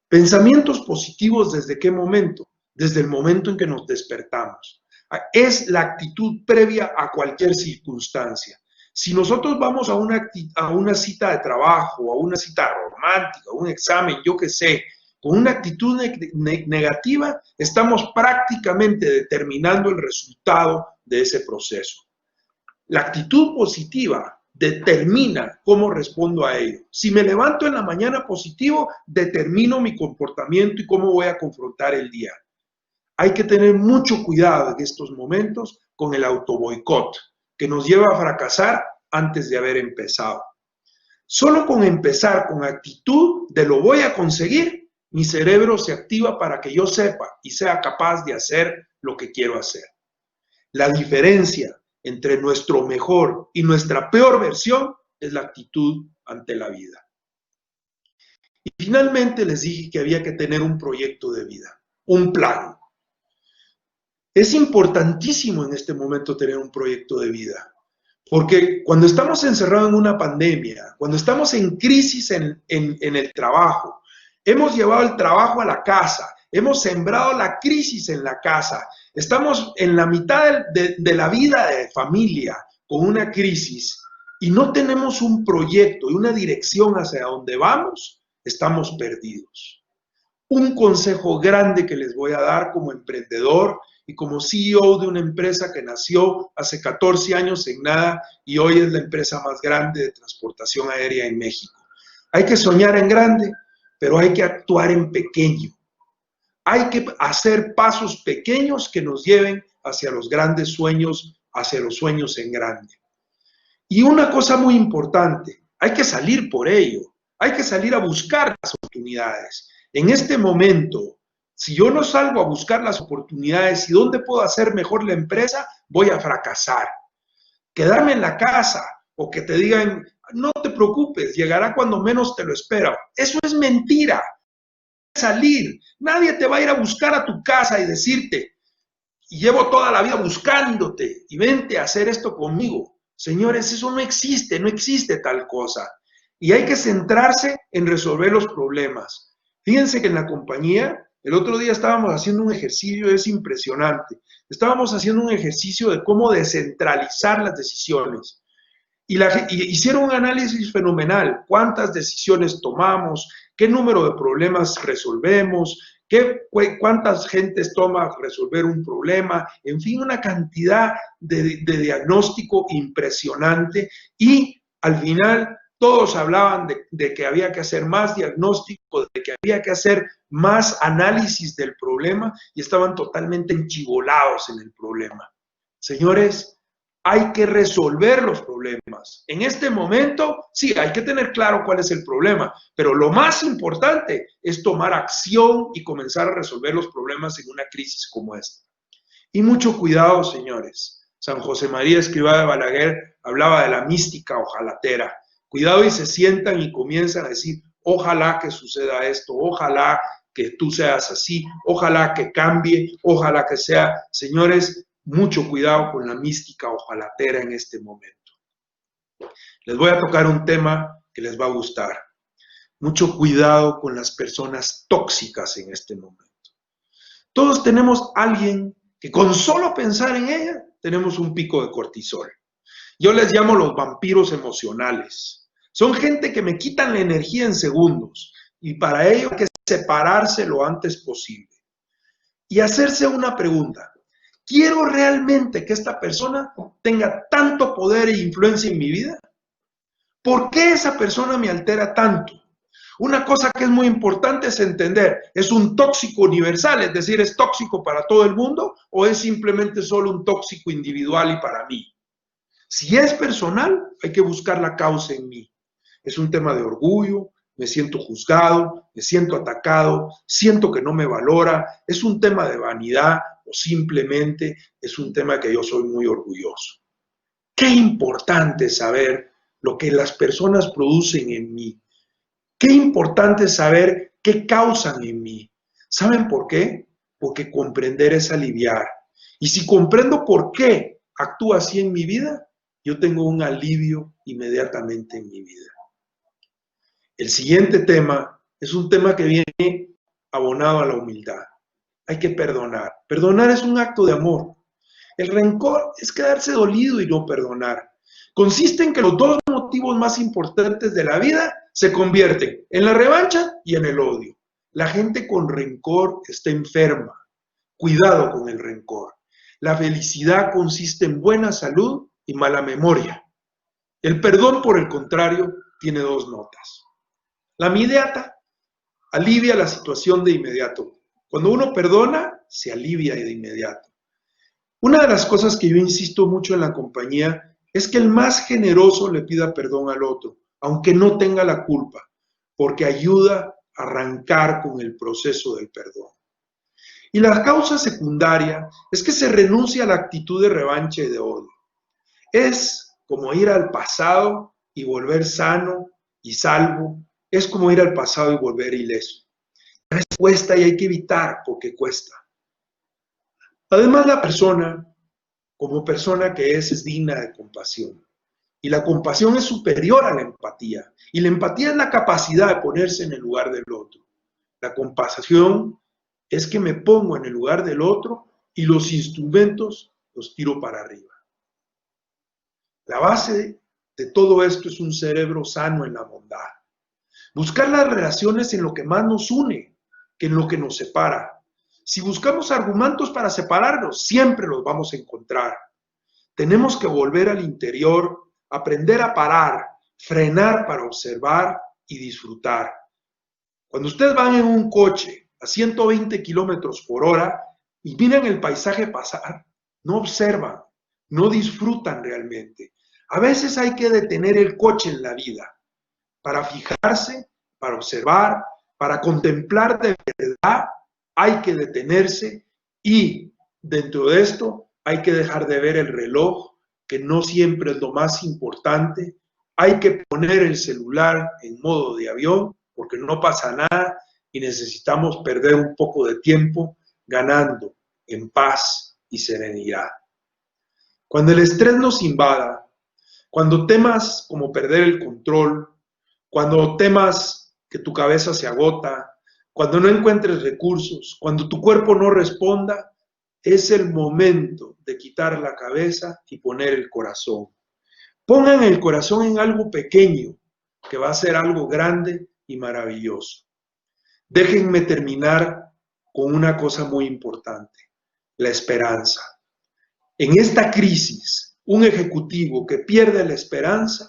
Pensamientos positivos, ¿desde qué momento? Desde el momento en que nos despertamos. Es la actitud previa a cualquier circunstancia. Si nosotros vamos a una cita de trabajo, a una cita romántica, a un examen, yo qué sé, con una actitud negativa, estamos prácticamente determinando el resultado de ese proceso. La actitud positiva determina cómo respondo a ello. Si me levanto en la mañana positivo, determino mi comportamiento y cómo voy a confrontar el día. Hay que tener mucho cuidado en estos momentos con el autoboicot, que nos lleva a fracasar antes de haber empezado. Solo con empezar con actitud de lo voy a conseguir, mi cerebro se activa para que yo sepa y sea capaz de hacer lo que quiero hacer. La diferencia entre nuestro mejor y nuestra peor versión es la actitud ante la vida. Y finalmente les dije que había que tener un proyecto de vida. un plan. Es importantísimo en este momento tener un proyecto de vida, porque cuando estamos encerrados en una pandemia, cuando estamos en crisis en el trabajo, hemos llevado el trabajo a la casa, hemos sembrado la crisis en la casa, estamos en la mitad de la vida de familia con una crisis y no tenemos un proyecto y una dirección hacia donde vamos, estamos perdidos. Un consejo grande que les voy a dar como emprendedor y como CEO de una empresa que nació hace 14 años en nada y hoy es la empresa más grande de transportación aérea en México. Hay que soñar en grande, pero hay que actuar en pequeño. Hay que hacer pasos pequeños que nos lleven hacia los grandes sueños, hacia los sueños en grande. Y una cosa muy importante, hay que salir por ello, hay que salir a buscar las oportunidades. En este momento, si yo no salgo a buscar las oportunidades y dónde puedo hacer mejor la empresa, voy a fracasar. Quedarme en la casa o que te digan, no te preocupes, llegará cuando menos te lo espero. Eso es mentira. Salir, nadie te va a ir a buscar a tu casa y decirte, llevo toda la vida buscándote y vente a hacer esto conmigo. Señores, eso no existe tal cosa. Y hay que centrarse en resolver los problemas. Fíjense que en la compañía, el otro día estábamos haciendo un ejercicio, es impresionante. Estábamos haciendo un ejercicio de cómo descentralizar las decisiones. Y hicieron un análisis fenomenal. ¿Cuántas decisiones tomamos? ¿Qué número de problemas resolvemos? ¿Cuántas gentes toma resolver un problema? En fin, una cantidad de diagnóstico impresionante. Y al final todos hablaban de que había que hacer más diagnóstico, de que había que hacer más análisis del problema y estaban totalmente enchibolados en el problema. Señores, hay que resolver los problemas. En este momento, sí, hay que tener claro cuál es el problema, pero lo más importante es tomar acción y comenzar a resolver los problemas en una crisis como esta. Y mucho cuidado, señores. San José María Escrivá de Balaguer hablaba de la mística ojalatera. Cuidado y se sientan y comienzan a decir, ojalá que suceda esto, ojalá que tú seas así, ojalá que cambie, ojalá que sea. Señores, mucho cuidado con la mística ojalatera en este momento. Les voy a tocar un tema que les va a gustar. Mucho cuidado con las personas tóxicas en este momento. Todos tenemos a alguien que con solo pensar en ella tenemos un pico de cortisol. Yo les llamo los vampiros emocionales. Son gente que me quitan la energía en segundos y para ello hay que separarse lo antes posible. Y hacerse una pregunta. ¿Quiero realmente que esta persona tenga tanto poder e influencia en mi vida? ¿Por qué esa persona me altera tanto? Una cosa que es muy importante es entender, ¿es un tóxico universal? Es decir, ¿es tóxico para todo el mundo o es simplemente solo un tóxico individual y para mí? Si es personal, hay que buscar la causa en mí. Es un tema de orgullo, me siento juzgado, me siento atacado, siento que no me valora, es un tema de vanidad o simplemente es un tema que yo soy muy orgulloso. Qué importante saber lo que las personas producen en mí. Qué importante saber qué causan en mí. ¿Saben por qué? Porque comprender es aliviar. Y si comprendo por qué actúa así en mi vida, yo tengo un alivio inmediatamente en mi vida. El siguiente tema es un tema que viene abonado a la humildad. Hay que perdonar. Perdonar es un acto de amor. El rencor es quedarse dolido y no perdonar. Consiste en que los dos motivos más importantes de la vida se convierten en la revancha y en el odio. La gente con rencor está enferma. Cuidado con el rencor. La felicidad consiste en buena salud y mala memoria. El perdón, por el contrario, tiene dos notas. La inmediata alivia la situación de inmediato. Cuando uno perdona, se alivia de inmediato. Una de las cosas que yo insisto mucho en la compañía es que el más generoso le pida perdón al otro, aunque no tenga la culpa, porque ayuda a arrancar con el proceso del perdón. Y la causa secundaria es que se renuncia a la actitud de revancha y de odio. Es como ir al pasado y volver sano y salvo. Es como ir al pasado y volver ileso. A veces cuesta y hay que evitar porque cuesta. Además, la persona, como persona que es digna de compasión. Y la compasión es superior a la empatía. Y la empatía es la capacidad de ponerse en el lugar del otro. La compasión es que me pongo en el lugar del otro y los instrumentos los tiro para arriba. La base de todo esto es un cerebro sano en la bondad. Buscar las relaciones en lo que más nos une que en lo que nos separa. Si buscamos argumentos para separarnos, siempre los vamos a encontrar. Tenemos que volver al interior, aprender a parar, frenar para observar y disfrutar. Cuando ustedes van en un coche a 120 kilómetros por hora y miran el paisaje pasar, no observan, no disfrutan realmente. A veces hay que detener el coche en la vida para fijarse, para observar, para contemplar de verdad. Hay que detenerse y dentro de esto hay que dejar de ver el reloj, que no siempre es lo más importante. Hay que poner el celular en modo de avión porque no pasa nada y necesitamos perder un poco de tiempo ganando en paz y serenidad. Cuando el estrés nos invada, cuando temas como perder el control, cuando temas que tu cabeza se agota, cuando no encuentres recursos, cuando tu cuerpo no responda, es el momento de quitar la cabeza y poner el corazón. Pongan el corazón en algo pequeño, que va a ser algo grande y maravilloso. Déjenme terminar con una cosa muy importante, la esperanza. En esta crisis, un ejecutivo que pierde la esperanza,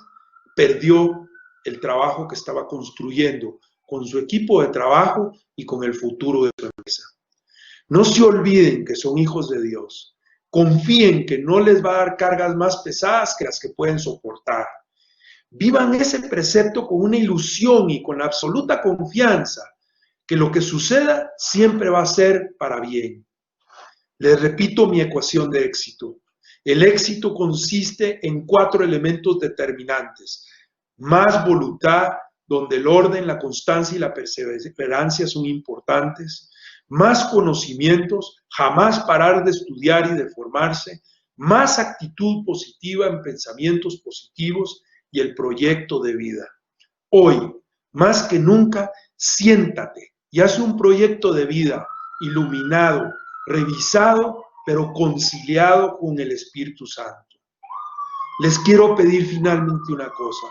perdió el trabajo que estaba construyendo con su equipo de trabajo y con el futuro de su empresa. No se olviden que son hijos de Dios. Confíen que no les va a dar cargas más pesadas que las que pueden soportar. Vivan ese precepto con una ilusión y con absoluta confianza que lo que suceda siempre va a ser para bien. Les repito mi ecuación de éxito. El éxito consiste en 4 elementos determinantes. Más voluntad, donde el orden, la constancia y la perseverancia son importantes. Más conocimientos, jamás parar de estudiar y de formarse. Más actitud positiva en pensamientos positivos y el proyecto de vida. Hoy, más que nunca, siéntate y haz un proyecto de vida iluminado, revisado, pero conciliado con el Espíritu Santo. Les quiero pedir finalmente una cosa.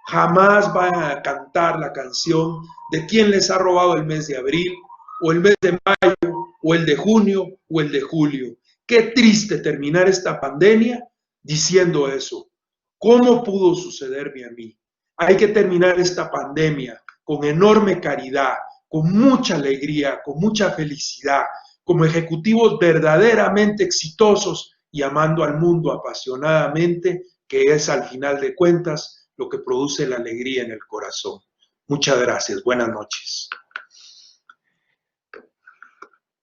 Jamás van a cantar la canción de quién les ha robado el mes de abril, o el mes de mayo, o el de junio, o el de julio. Qué triste terminar esta pandemia diciendo eso. ¿Cómo pudo sucederme a mí? Hay que terminar esta pandemia con enorme caridad, con mucha alegría, con mucha felicidad, como ejecutivos verdaderamente exitosos y amando al mundo apasionadamente, que es al final de cuentas lo que produce la alegría en el corazón. Muchas gracias. Buenas noches.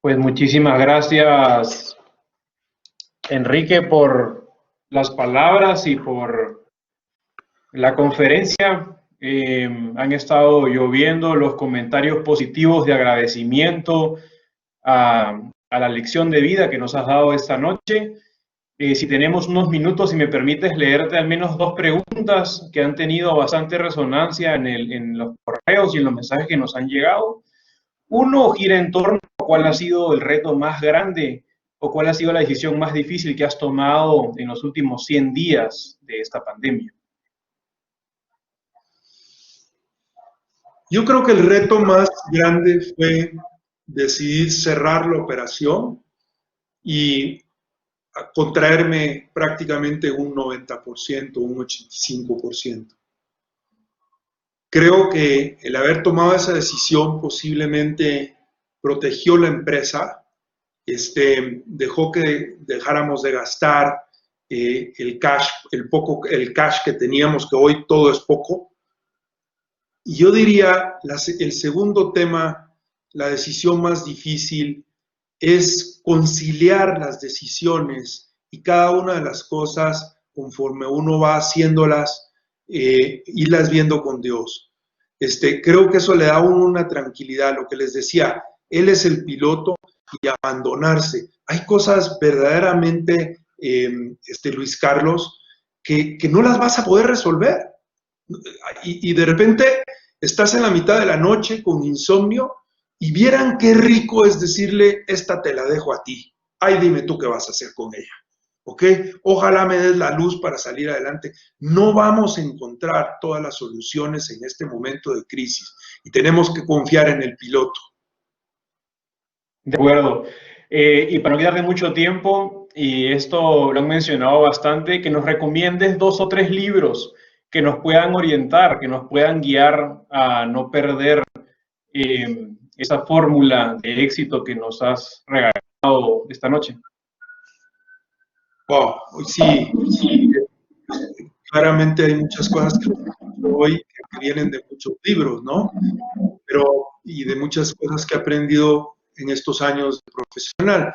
Pues muchísimas gracias, Enrique, por las palabras y por la conferencia. Han estado lloviendo los comentarios positivos de agradecimiento a la lección de vida que nos has dado esta noche. Si tenemos unos minutos, si me permites leerte al menos 2 preguntas que han tenido bastante resonancia en los correos y en los mensajes que nos han llegado. Uno gira en torno a cuál ha sido el reto más grande o cuál ha sido la decisión más difícil que has tomado en los últimos 100 días de esta pandemia. Yo creo que el reto más grande fue decidir cerrar la operación y contraerme prácticamente un 90%, un 85%. Creo que el haber tomado esa decisión posiblemente protegió la empresa, dejó que dejáramos de gastar el cash que teníamos, que hoy todo es poco. Y yo diría, el segundo tema, la decisión más difícil, es conciliar las decisiones y cada una de las cosas conforme uno va haciéndolas, irlas viendo con Dios. creo que eso le da a uno una tranquilidad, lo que les decía, él es el piloto y abandonarse. Hay cosas verdaderamente, Luis Carlos, que no las vas a poder resolver. Y de repente estás en la mitad de la noche con insomnio y vieran qué rico es decirle, esta te la dejo a ti. Ay, dime tú qué vas a hacer con ella. ¿Ok? Ojalá me des la luz para salir adelante. No vamos a encontrar todas las soluciones en este momento de crisis y tenemos que confiar en el piloto. De acuerdo. Y para no quedar de mucho tiempo, y esto lo han mencionado bastante, que nos recomiendes 2 o 3 libros que nos puedan orientar, que nos puedan guiar a no perder esa fórmula de éxito que nos has regalado esta noche. Wow, sí, claramente hay muchas cosas que hoy que vienen de muchos libros, ¿no? Y de muchas cosas que he aprendido en estos años de profesional.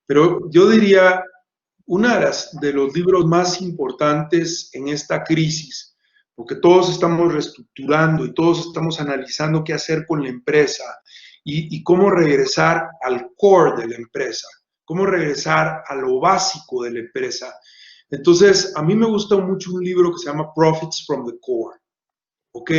Pero yo diría, uno de los libros más importantes en esta crisis, porque todos estamos reestructurando y todos estamos analizando qué hacer con la empresa y cómo regresar al core de la empresa, cómo regresar a lo básico de la empresa. Entonces, a mí me gusta mucho un libro que se llama Profits from the Core, ¿ok?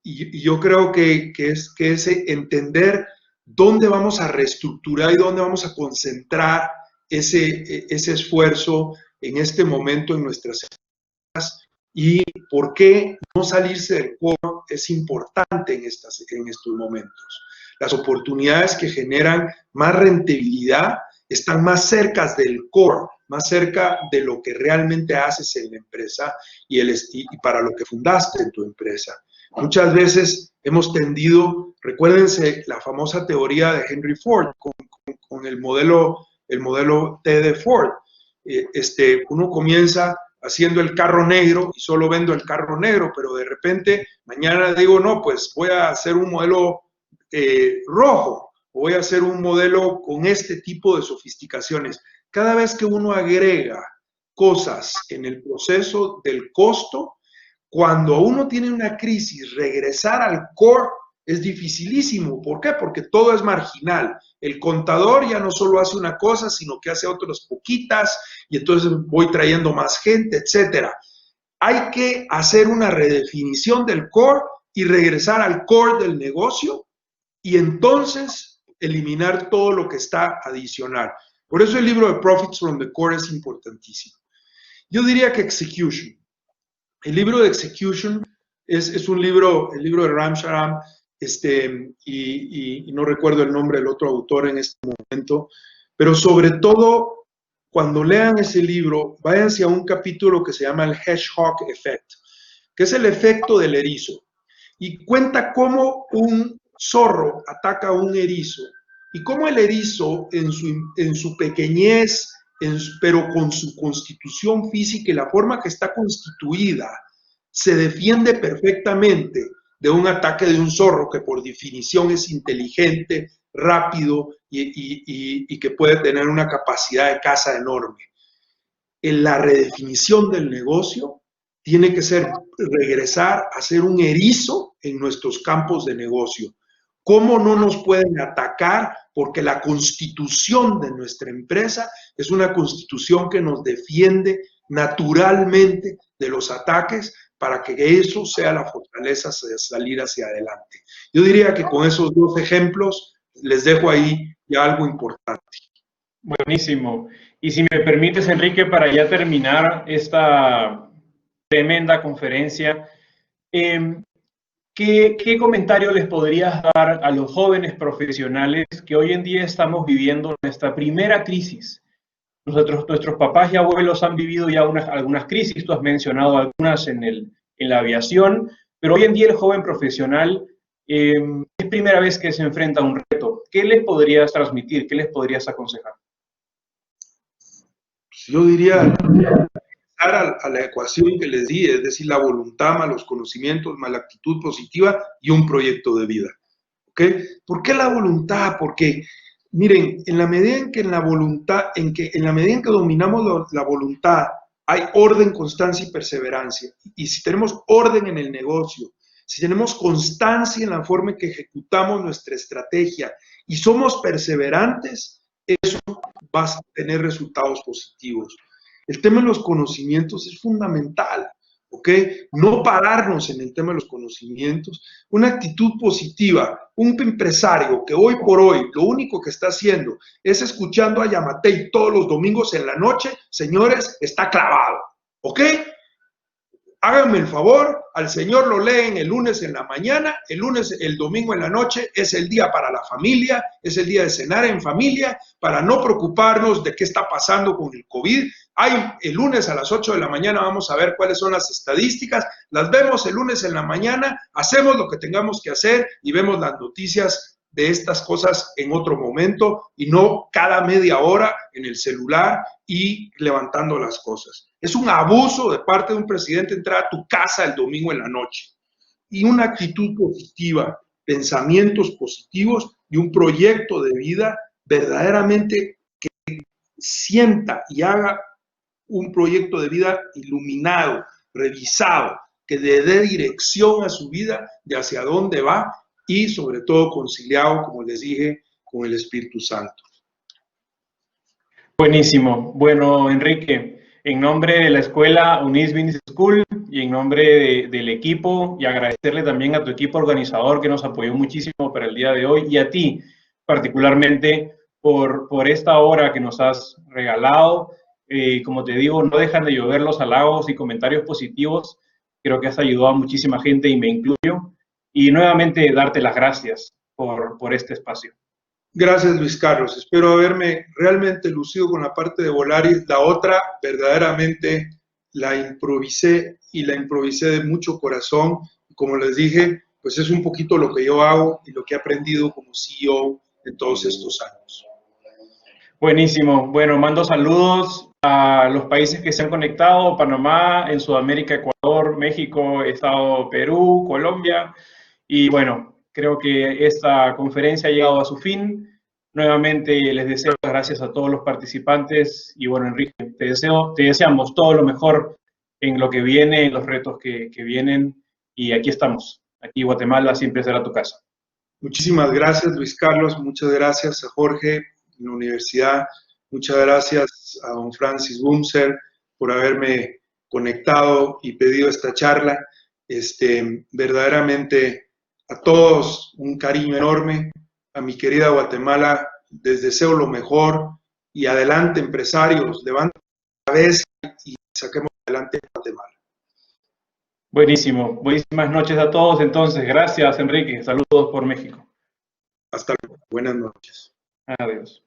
Y yo creo que es entender dónde vamos a reestructurar y dónde vamos a concentrar ese esfuerzo en este momento en nuestras empresas y por qué no salirse del core es importante en estos momentos. Las oportunidades que generan más rentabilidad están más cerca del core, más cerca de lo que realmente haces en la empresa y para lo que fundaste en tu empresa. Muchas veces hemos tendido, recuérdense la famosa teoría de Henry Ford con el modelo T de Ford. Uno comienza haciendo el carro negro y solo vendo el carro negro, pero de repente mañana digo, no, pues voy a hacer un modelo rojo, o voy a hacer un modelo con este tipo de sofisticaciones. Cada vez que uno agrega cosas en el proceso del costo, cuando uno tiene una crisis, regresar al core es dificilísimo. ¿Por qué? Porque todo es marginal. El contador ya no solo hace una cosa, sino que hace otras poquitas, y entonces voy trayendo más gente, etc. Hay que hacer una redefinición del core y regresar al core del negocio, y entonces eliminar todo lo que está adicional. Por eso el libro de Profits from the Core es importantísimo. Yo diría que Execution. El libro de Execution es un libro, el libro de Ram Shriram, y no recuerdo el nombre del otro autor en este momento, pero sobre todo, cuando lean ese libro, váyanse a un capítulo que se llama el Hedgehog Effect, que es el efecto del erizo, y cuenta cómo un zorro ataca a un erizo, y cómo el erizo en su pequeñez, pero con su constitución física y la forma que está constituida, se defiende perfectamente de un ataque de un zorro que por definición es inteligente, rápido y que puede tener una capacidad de caza enorme. En la redefinición del negocio tiene que ser regresar a ser un erizo en nuestros campos de negocio. ¿Cómo no nos pueden atacar? Porque la constitución de nuestra empresa es una constitución que nos defiende naturalmente de los ataques para que eso sea la fortaleza de salir hacia adelante. Yo diría que con esos 2 ejemplos les dejo ahí ya algo importante. Buenísimo. Y si me permites, Enrique, para ya terminar esta tremenda conferencia, ¿qué comentario les podrías dar a los jóvenes profesionales que hoy en día estamos viviendo nuestra primera crisis? Nuestros papás y abuelos han vivido ya algunas crisis, tú has mencionado algunas en la aviación, pero hoy en día el joven profesional es primera vez que se enfrenta a un reto. ¿Qué les podrías transmitir? ¿Qué les podrías aconsejar? Yo diría a la ecuación que les di, es decir, la voluntad más los conocimientos más la actitud positiva y un proyecto de vida. ¿Ok? ¿Por qué la voluntad? Porque, miren, en la medida en que en la medida en que dominamos la voluntad, hay orden, constancia y perseverancia. Y si tenemos orden en el negocio, si tenemos constancia en la forma en que ejecutamos nuestra estrategia y somos perseverantes, eso va a tener resultados positivos. El tema de los conocimientos es fundamental, ¿ok? No pararnos en el tema de los conocimientos. Una actitud positiva, un empresario que hoy por hoy lo único que está haciendo es escuchando a Yamatei todos los domingos en la noche, señores, está clavado, ¿ok? Háganme el favor, al Señor lo leen el lunes en la mañana, el domingo en la noche, es el día para la familia, es el día de cenar en familia, para no preocuparnos de qué está pasando con el COVID. El lunes a las 8 de la mañana vamos a ver cuáles son las estadísticas, las vemos el lunes en la mañana, hacemos lo que tengamos que hacer y vemos las noticias de estas cosas en otro momento y no cada media hora en el celular y levantando las cosas. Es un abuso de parte de un presidente entrar a tu casa el domingo en la noche. Y una actitud positiva, pensamientos positivos y un proyecto de vida verdaderamente que sienta y haga un proyecto de vida iluminado, revisado, que le dé dirección a su vida de hacia dónde va y sobre todo conciliado, como les dije, con el Espíritu Santo. Buenísimo. Bueno, Enrique, en nombre de la escuela Unis Business School y en nombre del equipo, y agradecerle también a tu equipo organizador que nos apoyó muchísimo para el día de hoy y a ti particularmente por esta hora que nos has regalado. Como te digo, no dejan de llover los halagos y comentarios positivos. Creo que has ayudado a muchísima gente y me incluyo. Y nuevamente darte las gracias por este espacio. Gracias, Luis Carlos. Espero haberme realmente lucido con la parte de Volaris. La otra, verdaderamente, la improvisé y la improvisé de mucho corazón. Como les dije, pues es un poquito lo que yo hago y lo que he aprendido como CEO en todos estos años. Buenísimo. Bueno, mando saludos a los países que se han conectado, Panamá, en Sudamérica, Ecuador, México, Estado Perú, Colombia. Y bueno, creo que esta conferencia ha llegado a su fin. Nuevamente les deseo gracias a todos los participantes y bueno, Enrique, te deseamos todo lo mejor en lo que viene, en los retos que vienen y aquí estamos. Aquí Guatemala siempre será tu casa. Muchísimas gracias, Luis Carlos. Muchas gracias a Jorge en la universidad. Muchas gracias a don Francis Bumser por haberme conectado y pedido esta charla. Verdaderamente a todos un cariño enorme, a mi querida Guatemala les deseo lo mejor y adelante empresarios, levanten la cabeza y saquemos adelante Guatemala. Buenísimo, buenísimas noches a todos entonces, gracias Enrique, saludos por México. Hasta luego, buenas noches. Adiós.